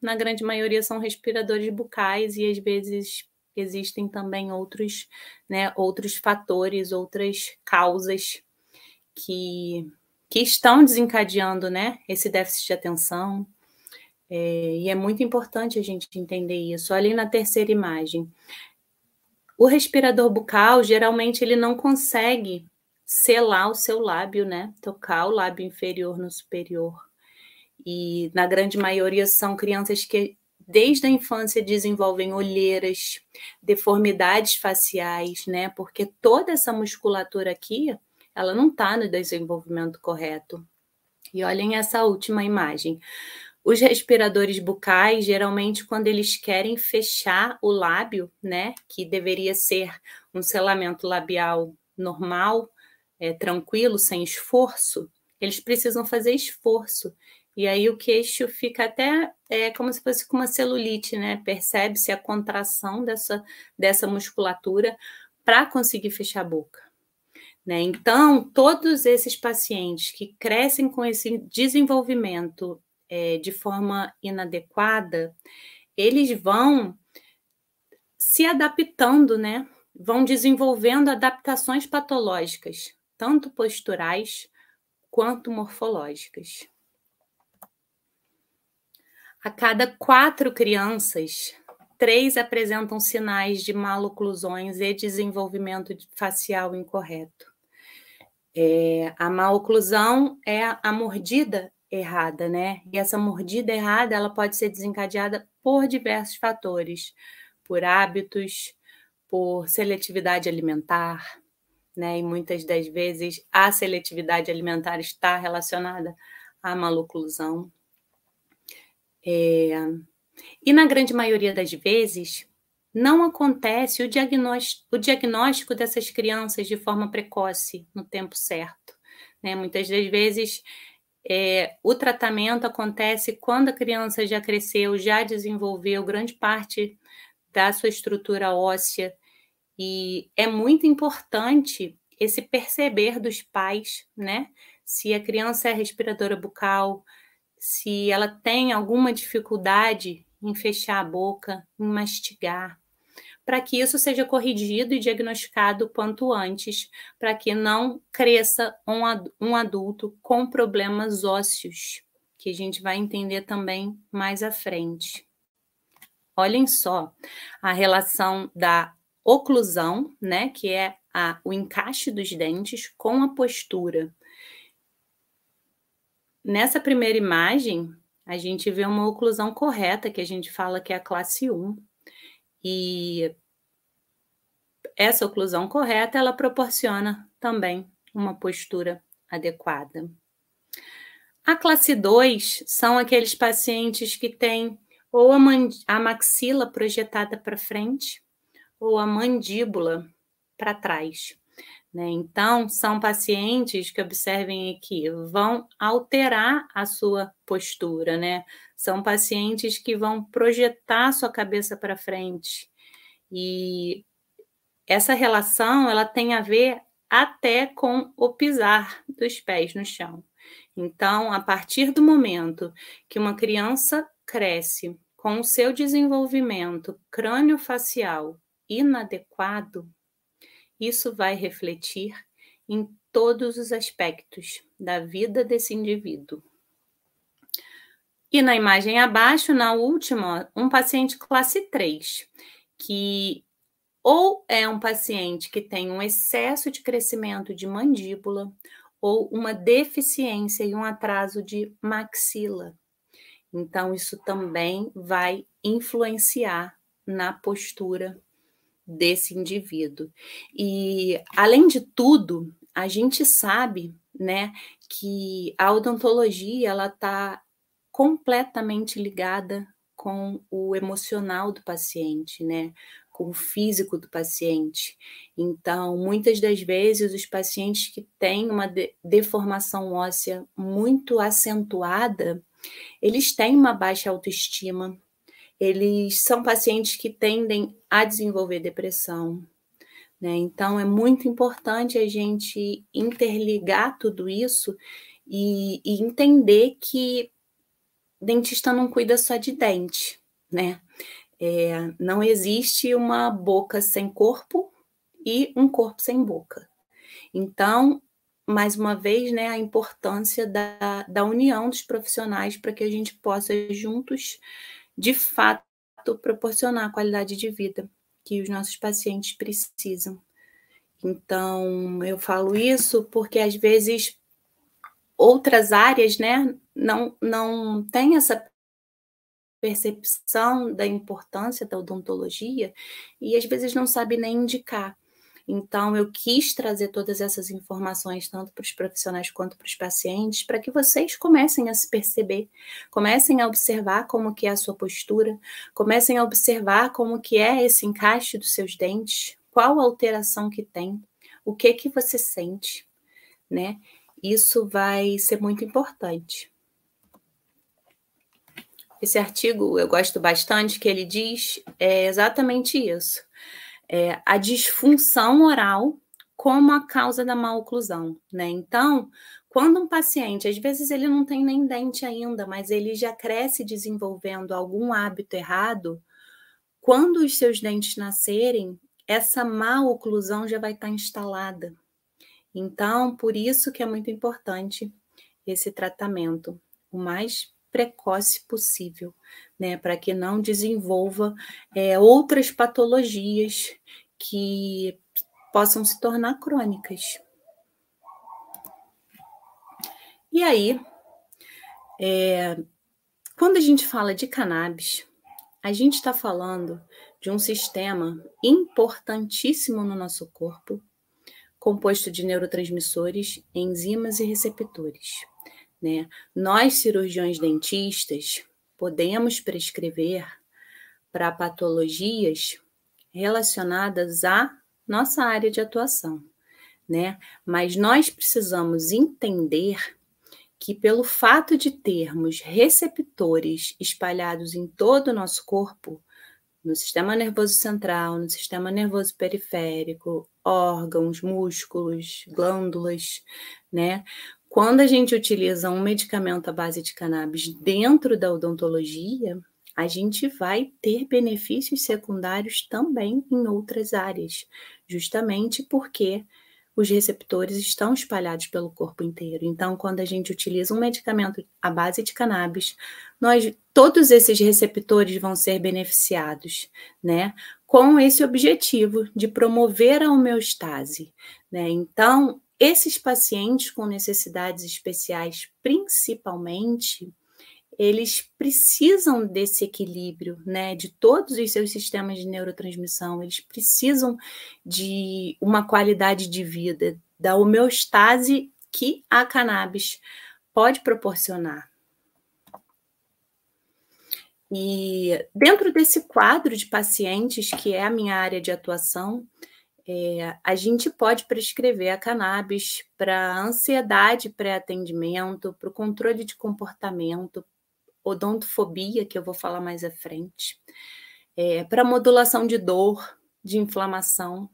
na grande maioria são respiradores bucais, e às vezes existem também outros, né, outros fatores, outras causas que estão desencadeando, né, esse déficit de atenção. E é muito importante a gente entender isso. Ali na terceira imagem, o respirador bucal, geralmente, ele não consegue selar o seu lábio, né? Tocar o lábio inferior no superior. E, na grande maioria, são crianças que, desde a infância, desenvolvem olheiras, deformidades faciais, né? Porque toda essa musculatura aqui, ela não está no desenvolvimento correto. E olhem essa última imagem. Os respiradores bucais, geralmente, quando eles querem fechar o lábio, né, que deveria ser um selamento labial normal, tranquilo, sem esforço, eles precisam fazer esforço. E aí o queixo fica até como se fosse com uma celulite, né? Percebe-se a contração dessa musculatura para conseguir fechar a boca. Né? Então, todos esses pacientes que crescem com esse desenvolvimento de forma inadequada, eles vão se adaptando, né? Vão desenvolvendo adaptações patológicas, tanto posturais quanto morfológicas. A cada 4 crianças, 3 apresentam sinais de maloclusões e desenvolvimento facial incorreto. A maloclusão é a mordida errada, né? E essa mordida errada, ela pode ser desencadeada por diversos fatores, por hábitos, por seletividade alimentar, né? E muitas das vezes a seletividade alimentar está relacionada à maloclusão. E na grande maioria das vezes, não acontece o diagnóstico dessas crianças de forma precoce, no tempo certo. Né? Muitas das vezes, o tratamento acontece quando a criança já cresceu, já desenvolveu grande parte da sua estrutura óssea, e é muito importante esse perceber dos pais, né? Se a criança é respiradora bucal, se ela tem alguma dificuldade em fechar a boca, em mastigar, para que isso seja corrigido e diagnosticado o quanto antes, para que não cresça um adulto com problemas ósseos, que a gente vai entender também mais à frente. Olhem só a relação da oclusão, né, que é o encaixe dos dentes, com a postura. Nessa primeira imagem, a gente vê uma oclusão correta, que a gente fala que é a classe 1. E essa oclusão correta, ela proporciona também uma postura adequada. A classe 2 são aqueles pacientes que têm ou a maxila projetada para frente ou a mandíbula para trás. Né? Então, são pacientes que, observem aqui, vão alterar a sua postura, né? São pacientes que vão projetar sua cabeça para frente. E essa relação, ela tem a ver até com o pisar dos pés no chão. Então, a partir do momento que uma criança cresce com o seu desenvolvimento crâniofacial inadequado, isso vai refletir em todos os aspectos da vida desse indivíduo. E na imagem abaixo, na última, um paciente classe 3, que ou é um paciente que tem um excesso de crescimento de mandíbula ou uma deficiência e um atraso de maxila. Então, isso também vai influenciar na postura desse indivíduo. E, além de tudo, a gente sabe, né, que a odontologia ela está completamente ligada com o emocional do paciente, né, com o físico do paciente. Então, muitas das vezes, os pacientes que têm uma deformação óssea muito acentuada, eles têm uma baixa autoestima, eles são pacientes que tendem a desenvolver depressão, né? Então, é muito importante a gente interligar tudo isso e entender que dentista não cuida só de dente, né? Não existe uma boca sem corpo e um corpo sem boca. Então, mais uma vez, né, a importância da união dos profissionais para que a gente possa juntos, de fato, proporcionar a qualidade de vida que os nossos pacientes precisam. Então, eu falo isso porque, às vezes, outras áreas, né, não têm essa percepção da importância da odontologia e, às vezes, não sabe nem indicar. Então, eu quis trazer todas essas informações, tanto para os profissionais quanto para os pacientes, para que vocês comecem a se perceber, comecem a observar como que é a sua postura, comecem a observar como que é esse encaixe dos seus dentes, qual a alteração que tem, o que você sente, né? Isso vai ser muito importante. Esse artigo eu gosto bastante, que ele diz exatamente isso. A disfunção oral como a causa da má oclusão, né? Então, quando um paciente, às vezes ele não tem nem dente ainda, mas ele já cresce desenvolvendo algum hábito errado, quando os seus dentes nascerem, essa má oclusão já vai estar instalada. Então, por isso que é muito importante esse tratamento, o mais precoce possível, né, para que não desenvolva outras patologias que possam se tornar crônicas. E aí, quando a gente fala de cannabis, a gente está falando de um sistema importantíssimo no nosso corpo, composto de neurotransmissores, enzimas e receptores, né? Nós, cirurgiões dentistas, podemos prescrever para patologias relacionadas à nossa área de atuação, né? Mas nós precisamos entender que, pelo fato de termos receptores espalhados em todo o nosso corpo, no sistema nervoso central, no sistema nervoso periférico, órgãos, músculos, glândulas, né? Quando a gente utiliza um medicamento à base de cannabis dentro da odontologia, a gente vai ter benefícios secundários também em outras áreas, justamente porque os receptores estão espalhados pelo corpo inteiro. Então, quando a gente utiliza um medicamento à base de cannabis, todos esses receptores vão ser beneficiados, né? Com esse objetivo de promover a homeostase, né? Então, esses pacientes com necessidades especiais, principalmente, eles precisam desse equilíbrio, né, de todos os seus sistemas de neurotransmissão, eles precisam de uma qualidade de vida, da homeostase que a cannabis pode proporcionar. E dentro desse quadro de pacientes, que é a minha área de atuação, a gente pode prescrever a cannabis para ansiedade pré-atendimento, para o controle de comportamento, odontofobia, que eu vou falar mais à frente, para modulação de dor, de inflamação,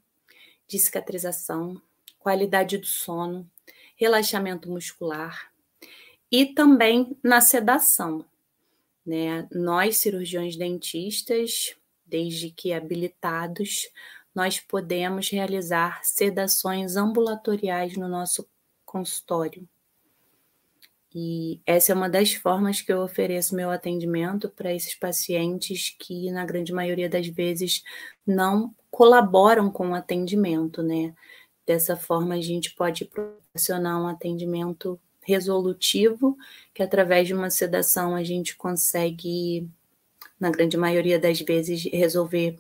de cicatrização, qualidade do sono, relaxamento muscular e também na sedação, né? Nós, cirurgiões dentistas, desde que habilitados, nós podemos realizar sedações ambulatoriais no nosso consultório. E essa é uma das formas que eu ofereço meu atendimento para esses pacientes que, na grande maioria das vezes, não colaboram com o atendimento, né? Dessa forma, a gente pode proporcionar um atendimento resolutivo, que através de uma sedação a gente consegue, na grande maioria das vezes, resolver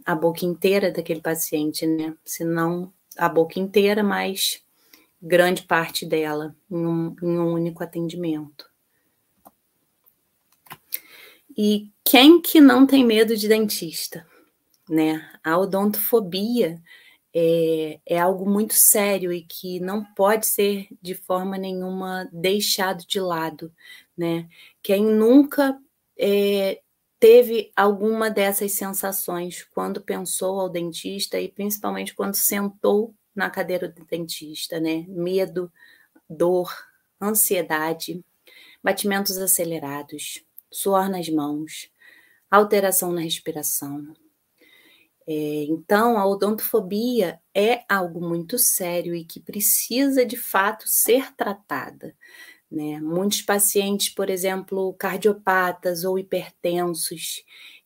a boca inteira daquele paciente, né? Se não a boca inteira, mas grande parte dela em um único atendimento. E quem que não tem medo de dentista, né? A odontofobia é algo muito sério e que não pode ser de forma nenhuma deixado de lado, né? Quem nunca teve alguma dessas sensações quando pensou ao dentista e principalmente quando sentou na cadeira do dentista, né? Medo, dor, ansiedade, batimentos acelerados, suor nas mãos, alteração na respiração. Então, a odontofobia é algo muito sério e que precisa, de fato, ser tratada, né? Muitos pacientes, por exemplo, cardiopatas ou hipertensos,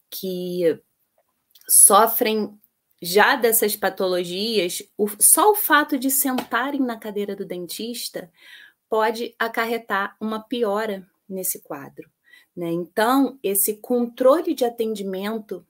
que sofrem já dessas patologias, só o fato de sentarem na cadeira do dentista pode acarretar uma piora nesse quadro, né? Então, esse controle de atendimento,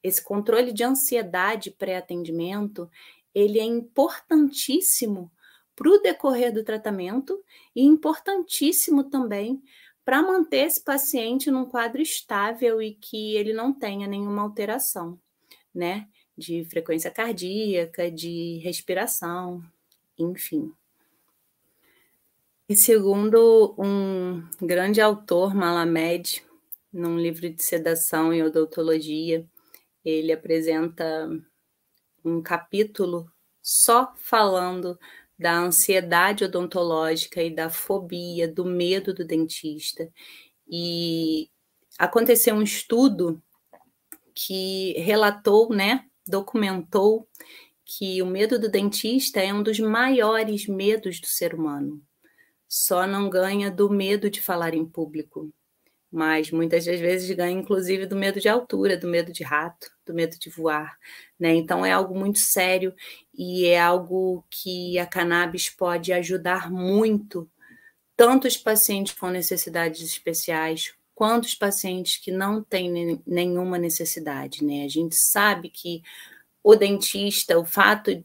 esse controle de ansiedade pré-atendimento, ele é importantíssimo para o decorrer do tratamento e importantíssimo também para manter esse paciente num quadro estável e que ele não tenha nenhuma alteração, né? De frequência cardíaca, de respiração, enfim. E segundo um grande autor, Malamed, num livro de sedação e odontologia, ele apresenta um capítulo só falando da ansiedade odontológica e da fobia, do medo do dentista. E aconteceu um estudo que relatou, né, documentou que o medo do dentista é um dos maiores medos do ser humano. Só não ganha do medo de falar em público, mas muitas das vezes ganha inclusive do medo de altura, do medo de rato, do medo de voar, né? Então é algo muito sério e é algo que a cannabis pode ajudar muito, tanto os pacientes com necessidades especiais, quanto os pacientes que não têm nenhuma necessidade, né? A gente sabe que o dentista, o fato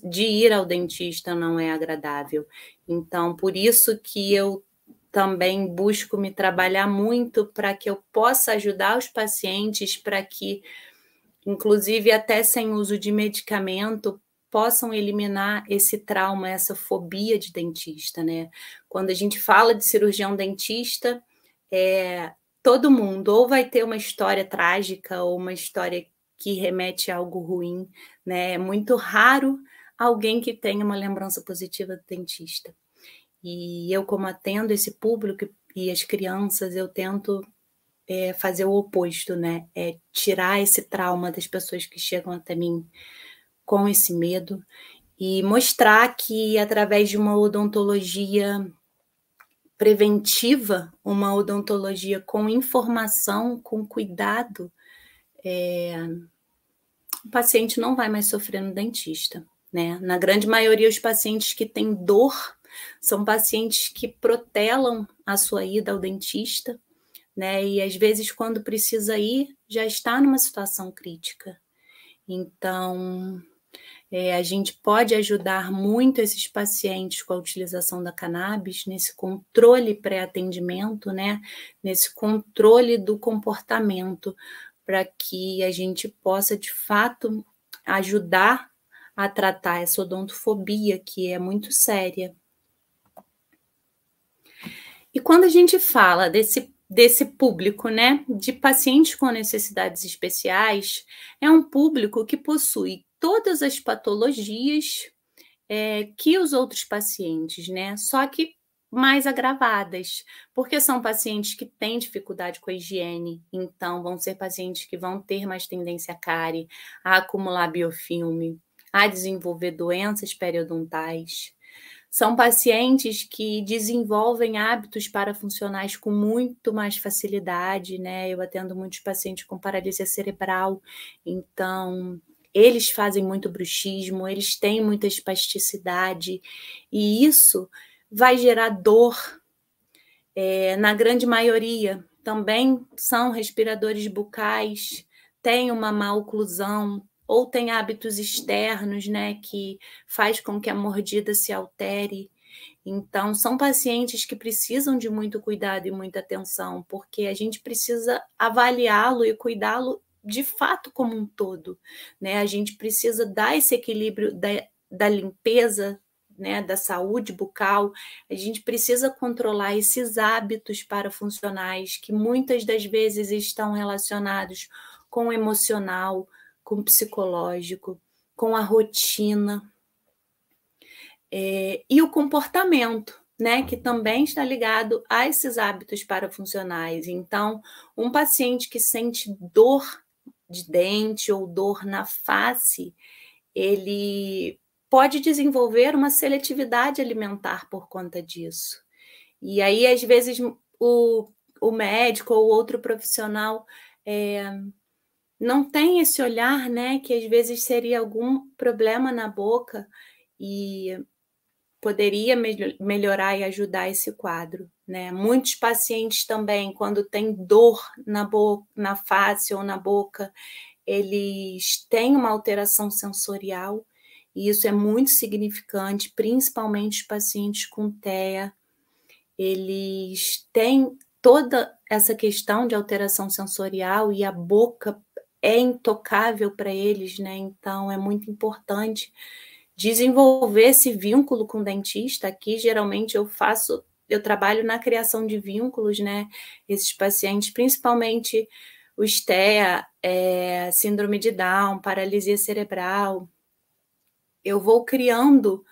de ir ao dentista não é agradável. Então, por isso que eu também busco me trabalhar muito para que eu possa ajudar os pacientes para que, inclusive até sem uso de medicamento, possam eliminar esse trauma, essa fobia de dentista, né? Quando a gente fala de cirurgião dentista, todo mundo ou vai ter uma história trágica ou uma história que remete a algo ruim, né? É muito raro alguém que tenha uma lembrança positiva do dentista. E eu, como atendo esse público e as crianças, eu tento fazer o oposto, né? Tirar esse trauma das pessoas que chegam até mim com esse medo e mostrar que, através de uma odontologia preventiva, uma odontologia com informação, com cuidado, o paciente não vai mais sofrer no dentista, né? Na grande maioria, os pacientes que têm dor são pacientes que protelam a sua ida ao dentista, né? E às vezes, quando precisa ir, já está numa situação crítica. Então, a gente pode ajudar muito esses pacientes com a utilização da cannabis nesse controle pré-atendimento, né? Nesse controle do comportamento, para que a gente possa, de fato, ajudar a tratar essa odontofobia, que é muito séria. E quando a gente fala desse público, né, de pacientes com necessidades especiais, é um público que possui todas as patologias que os outros pacientes, né? Só que mais agravadas, porque são pacientes que têm dificuldade com a higiene, então vão ser pacientes que vão ter mais tendência a cárie, a acumular biofilme, a desenvolver doenças periodontais. São pacientes que desenvolvem hábitos parafuncionais com muito mais facilidade, né? Eu atendo muitos pacientes com paralisia cerebral, então eles fazem muito bruxismo, eles têm muita espasticidade, e isso vai gerar dor. Na grande maioria, também são respiradores bucais, tem uma má oclusão, ou tem hábitos externos, né, que faz com que a mordida se altere. Então, são pacientes que precisam de muito cuidado e muita atenção, porque a gente precisa avaliá-lo e cuidá-lo de fato como um todo, né? A gente precisa dar esse equilíbrio da limpeza, né, da saúde bucal, a gente precisa controlar esses hábitos parafuncionais que muitas das vezes estão relacionados com o emocional, com o psicológico, com a rotina, e o comportamento, né, que também está ligado a esses hábitos parafuncionais. Então, um paciente que sente dor de dente ou dor na face, ele pode desenvolver uma seletividade alimentar por conta disso. E aí, às vezes, o médico ou outro profissional não tem esse olhar, né, que às vezes seria algum problema na boca e poderia melhorar e ajudar esse quadro, né? Muitos pacientes também, quando tem dor na boca, na face ou na boca, eles têm uma alteração sensorial, e isso é muito significante, principalmente os pacientes com TEA. Eles têm toda essa questão de alteração sensorial e a boca é intocável para eles, né? Então, é muito importante desenvolver esse vínculo com o dentista. Aqui, geralmente, eu trabalho na criação de vínculos, né? Esses pacientes, principalmente os TEA, síndrome de Down, paralisia cerebral, eu vou criando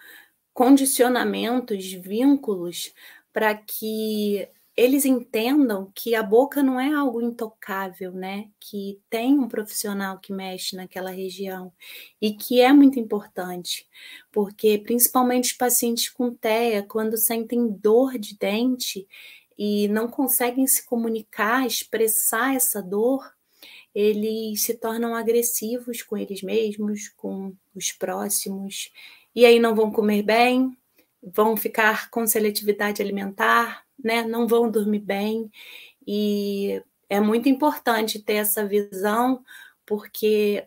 condicionamentos, vínculos, para que eles entendam que a boca não é algo intocável, né? Que tem um profissional que mexe naquela região e que é muito importante, porque principalmente os pacientes com TEA, quando sentem dor de dente e não conseguem se comunicar, expressar essa dor, eles se tornam agressivos com eles mesmos, com os próximos, e aí não vão comer bem, vão ficar com seletividade alimentar, né? Não vão dormir bem, e é muito importante ter essa visão, porque,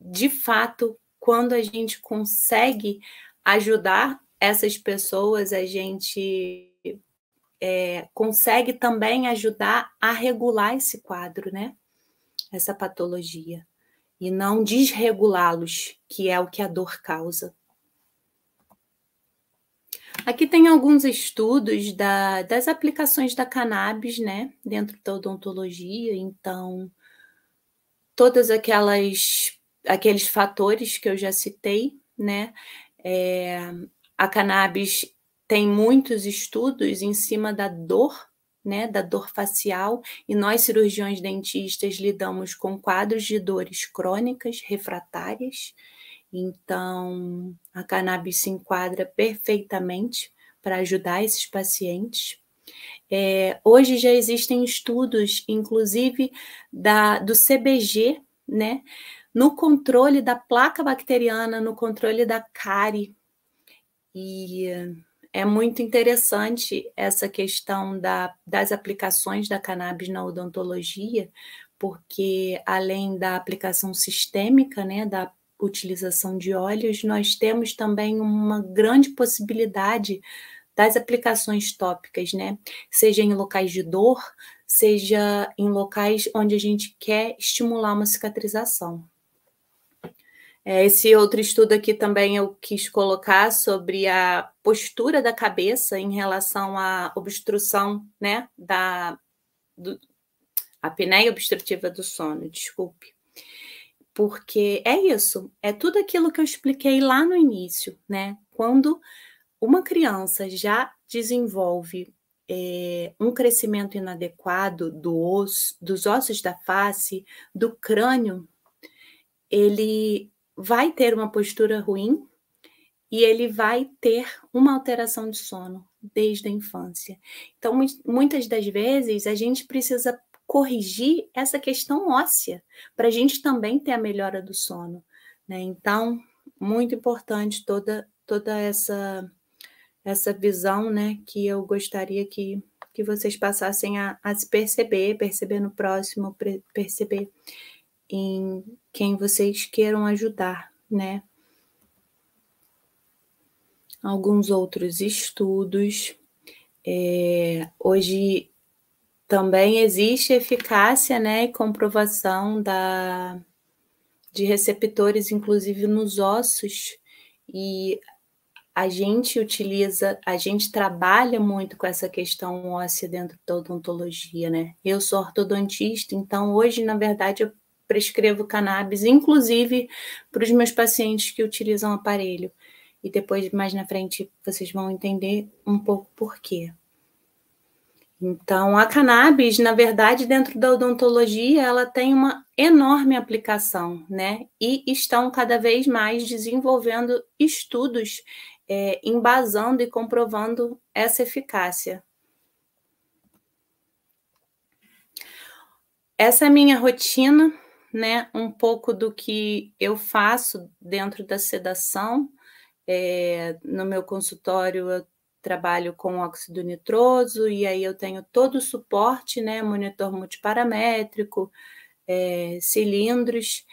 de fato, quando a gente consegue ajudar essas pessoas, a gente consegue também ajudar a regular esse quadro, né? Essa patologia, e não desregulá-los, que é o que a dor causa. Aqui tem alguns estudos das aplicações da cannabis, né, dentro da odontologia. Então, todos aqueles fatores que eu já citei, né, a cannabis tem muitos estudos em cima da dor, né, da dor facial, e nós, cirurgiões dentistas, lidamos com quadros de dores crônicas, refratárias. Então, a cannabis se enquadra perfeitamente para ajudar esses pacientes. Hoje já existem estudos, inclusive do CBG, né, no controle da placa bacteriana, no controle da cárie. E é muito interessante essa questão das aplicações da cannabis na odontologia, porque além da aplicação sistêmica, né, da utilização de óleos, nós temos também uma grande possibilidade das aplicações tópicas, né? Seja em locais de dor, seja em locais onde a gente quer estimular uma cicatrização. Esse outro estudo aqui também eu quis colocar sobre a postura da cabeça em relação à obstrução, né, a apneia obstrutiva do sono, desculpe. Porque é isso, é tudo aquilo que eu expliquei lá no início, né? Quando uma criança já desenvolve um crescimento inadequado dos ossos da face, do crânio, ele vai ter uma postura ruim e ele vai ter uma alteração de sono desde a infância. Então, muitas das vezes, a gente precisa corrigir essa questão óssea para a gente também ter a melhora do sono, né? Então, muito importante toda essa visão, né, que eu gostaria que vocês passassem a se perceber no próximo, perceber em quem vocês queiram ajudar, né? Alguns outros estudos. Hoje também existe eficácia, né, e comprovação de receptores, inclusive nos ossos, e a gente trabalha muito com essa questão óssea dentro da odontologia, né? Eu sou ortodontista, então hoje, na verdade, eu prescrevo cannabis, inclusive para os meus pacientes que utilizam aparelho. E depois, mais na frente, vocês vão entender um pouco por quê. Então, a cannabis, na verdade, dentro da odontologia, ela tem uma enorme aplicação, né? E estão cada vez mais desenvolvendo estudos embasando e comprovando essa eficácia. Essa é a minha rotina, né? Um pouco do que eu faço dentro da sedação. No meu consultório, eu trabalho com óxido nitroso, e aí eu tenho todo o suporte, né? Monitor multiparamétrico, cilindros,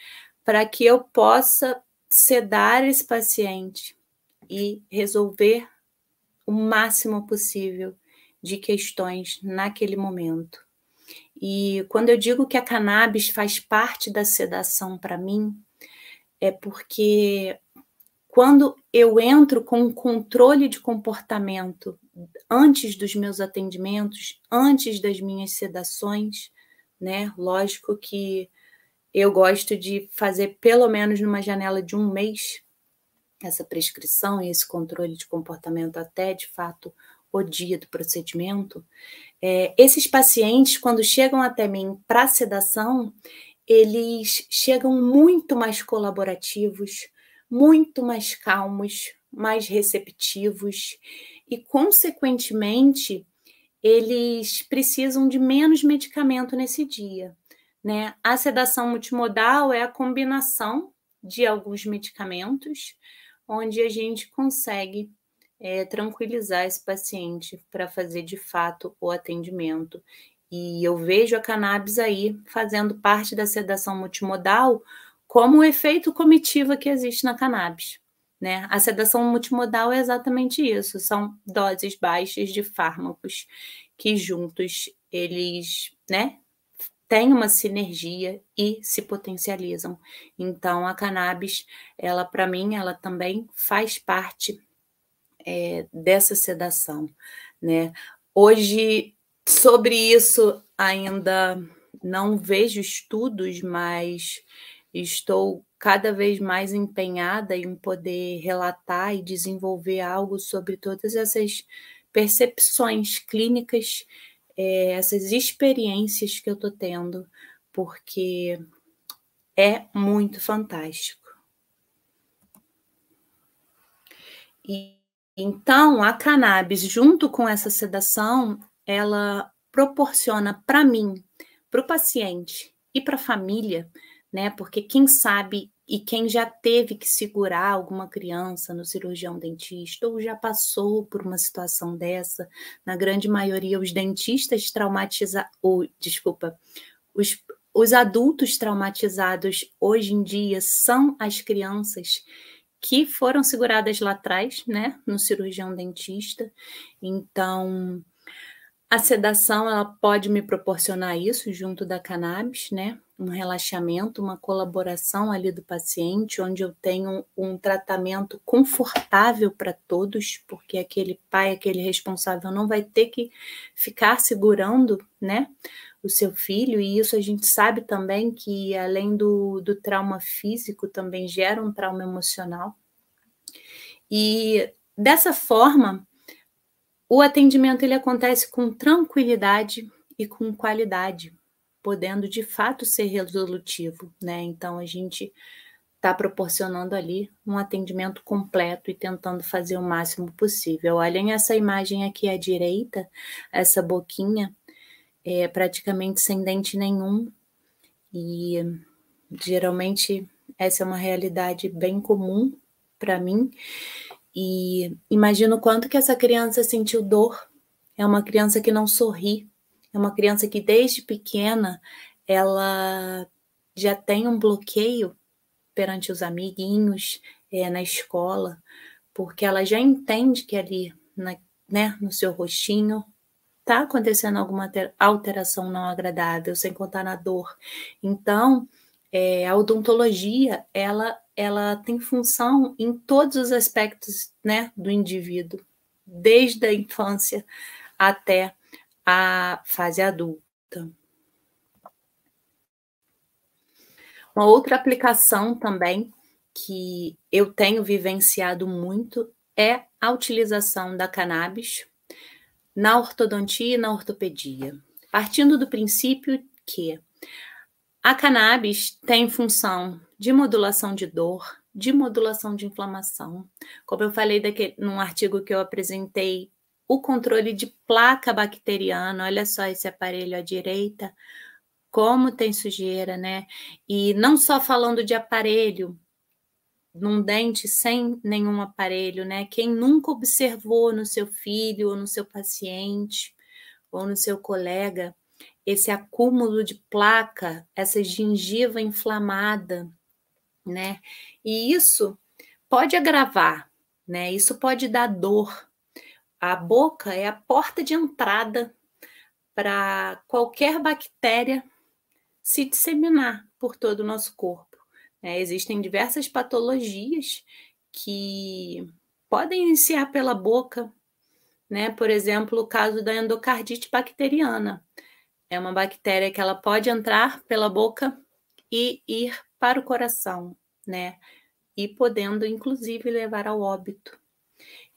para que eu possa sedar esse paciente e resolver o máximo possível de questões naquele momento. E quando eu digo que a cannabis faz parte da sedação para mim, é porque quando eu entro com um controle de comportamento antes dos meus atendimentos, antes das minhas sedações, né? Lógico que eu gosto de fazer pelo menos numa janela de 1 mês essa prescrição e esse controle de comportamento até, de fato, o dia do procedimento. Esses pacientes, quando chegam até mim para sedação, eles chegam muito mais colaborativos, muito mais calmos, mais receptivos e, consequentemente, eles precisam de menos medicamento nesse dia, né? A sedação multimodal é a combinação de alguns medicamentos, onde a gente consegue tranquilizar esse paciente para fazer de fato o atendimento. E eu vejo a cannabis aí fazendo parte da sedação multimodal como o efeito comitiva que existe na cannabis, né? A sedação multimodal é exatamente isso, são doses baixas de fármacos que juntos eles, né, têm uma sinergia e se potencializam. Então, a cannabis, ela, para mim, ela também faz parte dessa sedação, né? Hoje, sobre isso, ainda não vejo estudos, mas estou cada vez mais empenhada em poder relatar e desenvolver algo sobre todas essas percepções clínicas, essas experiências que eu estou tendo, porque é muito fantástico. E então, a cannabis, junto com essa sedação, ela proporciona para mim, para o paciente e para a família, né? Porque quem sabe e quem já teve que segurar alguma criança no cirurgião dentista ou já passou por uma situação dessa, na grande maioria os dentistas os adultos traumatizados hoje em dia são as crianças que foram seguradas lá atrás, né, no cirurgião dentista. Então, a sedação, ela pode me proporcionar isso junto da cannabis, né, um relaxamento, uma colaboração ali do paciente, onde eu tenho um tratamento confortável para todos, porque aquele pai, aquele responsável não vai ter que ficar segurando, né, o seu filho, e isso a gente sabe também que, além do trauma físico, também gera um trauma emocional. E, dessa forma, o atendimento ele acontece com tranquilidade e com qualidade, podendo, de fato, ser resolutivo, né? Então, a gente está proporcionando ali um atendimento completo e tentando fazer o máximo possível. Olhem essa imagem aqui à direita, essa boquinha, praticamente sem dente nenhum, e geralmente essa é uma realidade bem comum para mim, E imagino o quanto que essa criança sentiu dor. É uma criança que não sorri, é uma criança que desde pequena ela já tem um bloqueio perante os amiguinhos, na escola, porque ela já entende que ali, né, no seu rostinho está acontecendo alguma alteração não agradável, sem contar na dor. Então, a odontologia, ela tem função em todos os aspectos, né, do indivíduo, desde a infância até a fase adulta. Uma outra aplicação também que eu tenho vivenciado muito é a utilização da cannabis na ortodontia e na ortopedia, partindo do princípio que a cannabis tem função de modulação de dor, de modulação de inflamação. Como eu falei num artigo que eu apresentei, o controle de placa bacteriana, olha só esse aparelho à direita, como tem sujeira, né? E não só falando de aparelho, num dente sem nenhum aparelho, né? Quem nunca observou no seu filho, ou no seu paciente, ou no seu colega, esse acúmulo de placa, essa gengiva inflamada, né? E isso pode agravar, né? Isso pode dar dor. A boca é a porta de entrada para qualquer bactéria se disseminar por todo o nosso corpo. Existem diversas patologias que podem iniciar pela boca, né? Por exemplo, o caso da endocardite bacteriana. É uma bactéria que ela pode entrar pela boca e ir para o coração, né? E podendo, inclusive, levar ao óbito.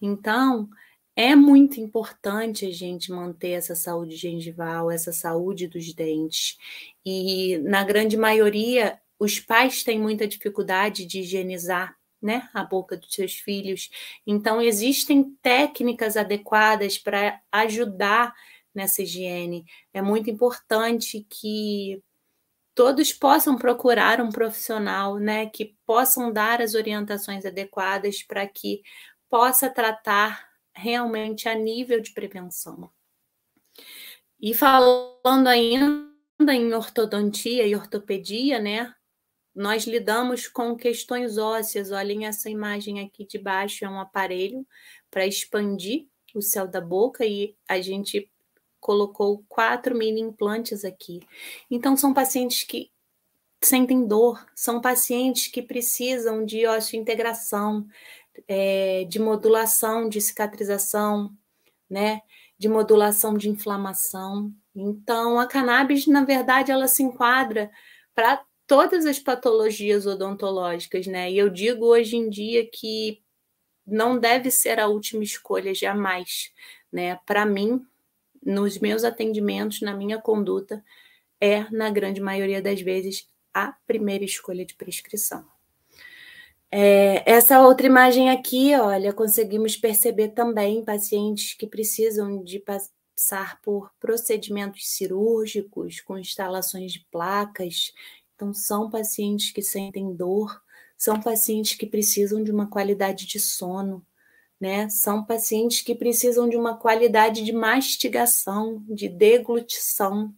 Então, é muito importante a gente manter essa saúde gengival, essa saúde dos dentes. E, na grande maioria, os pais têm muita dificuldade de higienizar, né, a boca dos seus filhos. Então, existem técnicas adequadas para ajudar nessa higiene. É muito importante que todos possam procurar um profissional, né, que possam dar as orientações adequadas para que possa tratar realmente a nível de prevenção. E falando ainda em ortodontia e ortopedia, né, nós lidamos com questões ósseas. Olhem essa imagem aqui de baixo, é um aparelho para expandir o céu da boca e a gente colocou 4 mini implantes aqui. Então, são pacientes que sentem dor, são pacientes que precisam de osseointegração, de modulação de cicatrização, né? De modulação de inflamação. Então, a cannabis, na verdade, ela se enquadra para todas as patologias odontológicas, né? E eu digo hoje em dia que não deve ser a última escolha jamais, né? Para mim, nos meus atendimentos, na minha conduta, na grande maioria das vezes, a primeira escolha de prescrição. Essa outra imagem aqui, olha, conseguimos perceber também pacientes que precisam de passar por procedimentos cirúrgicos com instalações de placas. Então, são pacientes que sentem dor, são pacientes que precisam de uma qualidade de sono, né? São pacientes que precisam de uma qualidade de mastigação, de deglutição,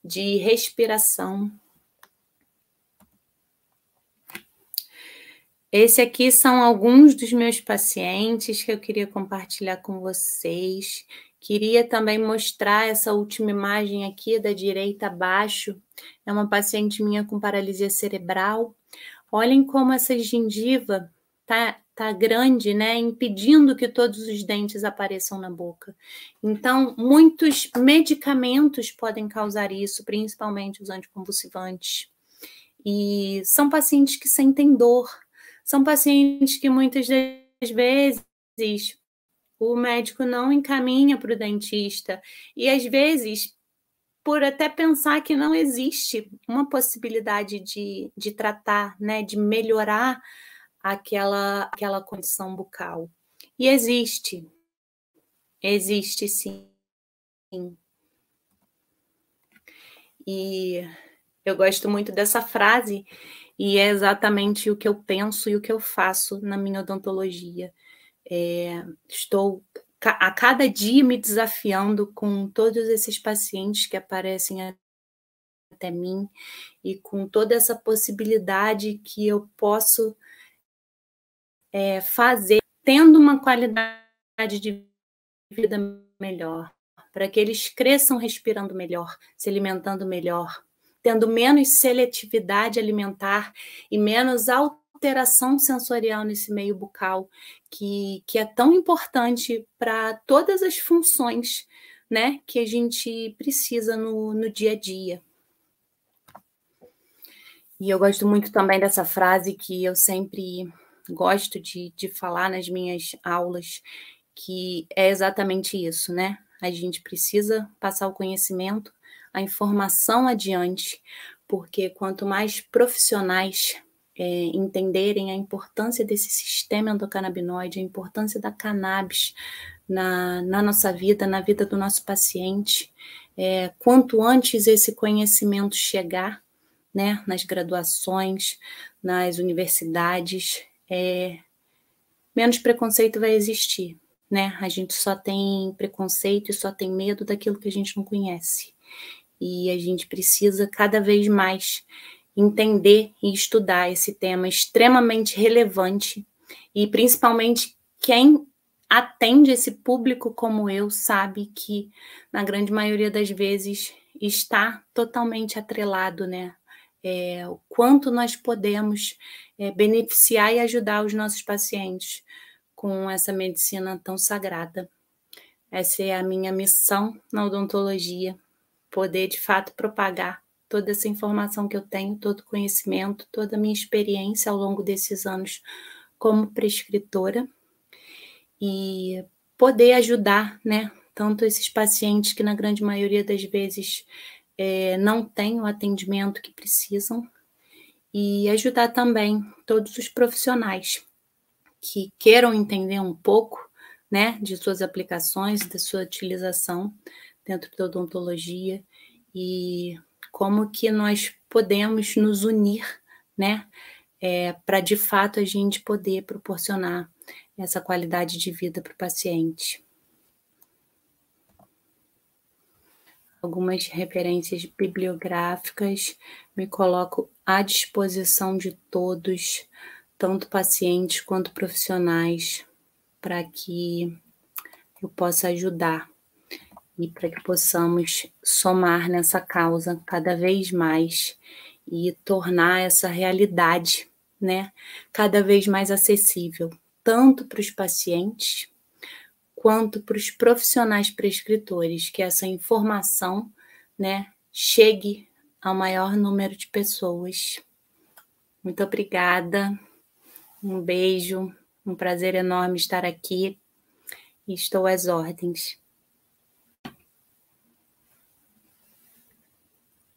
de respiração. Esse aqui são alguns dos meus pacientes que eu queria compartilhar com vocês. Queria também mostrar essa última imagem aqui da direita abaixo. É uma paciente minha com paralisia cerebral. Olhem como essa gengiva tá grande, né? Impedindo que todos os dentes apareçam na boca. Então, muitos medicamentos podem causar isso, principalmente os anticonvulsivantes. E são pacientes que sentem dor. São pacientes que muitas das vezes o médico não encaminha para o dentista. E às vezes, por até pensar que não existe uma possibilidade de tratar, né, de melhorar aquela condição bucal. E existe sim. E eu gosto muito dessa frase, e é exatamente o que eu penso e o que eu faço na minha odontologia. Estou a cada dia me desafiando com todos esses pacientes que aparecem até mim e com toda essa possibilidade que eu posso fazer, tendo uma qualidade de vida melhor, para que eles cresçam respirando melhor, se alimentando melhor, tendo menos seletividade alimentar e menos alteração sensorial nesse meio bucal, que é tão importante para todas as funções, né, que a gente precisa no dia a dia. E eu gosto muito também dessa frase que eu sempre gosto de falar nas minhas aulas, que é exatamente isso, né? A gente precisa passar o conhecimento, a informação adiante, porque quanto mais profissionais entenderem a importância desse sistema endocannabinoide, a importância da cannabis na nossa vida, na vida do nosso paciente, quanto antes esse conhecimento chegar, né, nas graduações, nas universidades, menos preconceito vai existir, né? A gente só tem preconceito e só tem medo daquilo que a gente não conhece. E a gente precisa cada vez mais entender e estudar esse tema extremamente relevante e principalmente quem atende esse público como eu sabe que na grande maioria das vezes está totalmente atrelado, né? O quanto nós podemos beneficiar e ajudar os nossos pacientes com essa medicina tão sagrada. Essa é a minha missão na odontologia, poder de fato propagar toda essa informação que eu tenho, todo o conhecimento, toda a minha experiência ao longo desses anos como prescritora e poder ajudar, né, tanto esses pacientes que na grande maioria das vezes não têm o atendimento que precisam, e ajudar também todos os profissionais que queiram entender um pouco, né, de suas aplicações, da sua utilização dentro da odontologia e como que nós podemos nos unir, né, para de fato a gente poder proporcionar essa qualidade de vida para o paciente. Algumas referências bibliográficas, me coloco à disposição de todos, tanto pacientes quanto profissionais, para que eu possa ajudar e para que possamos somar nessa causa cada vez mais e tornar essa realidade, né, cada vez mais acessível, tanto para os pacientes quanto para os profissionais prescritores, que essa informação, né, chegue ao maior número de pessoas. Muito obrigada, um beijo, um prazer enorme estar aqui e estou às ordens.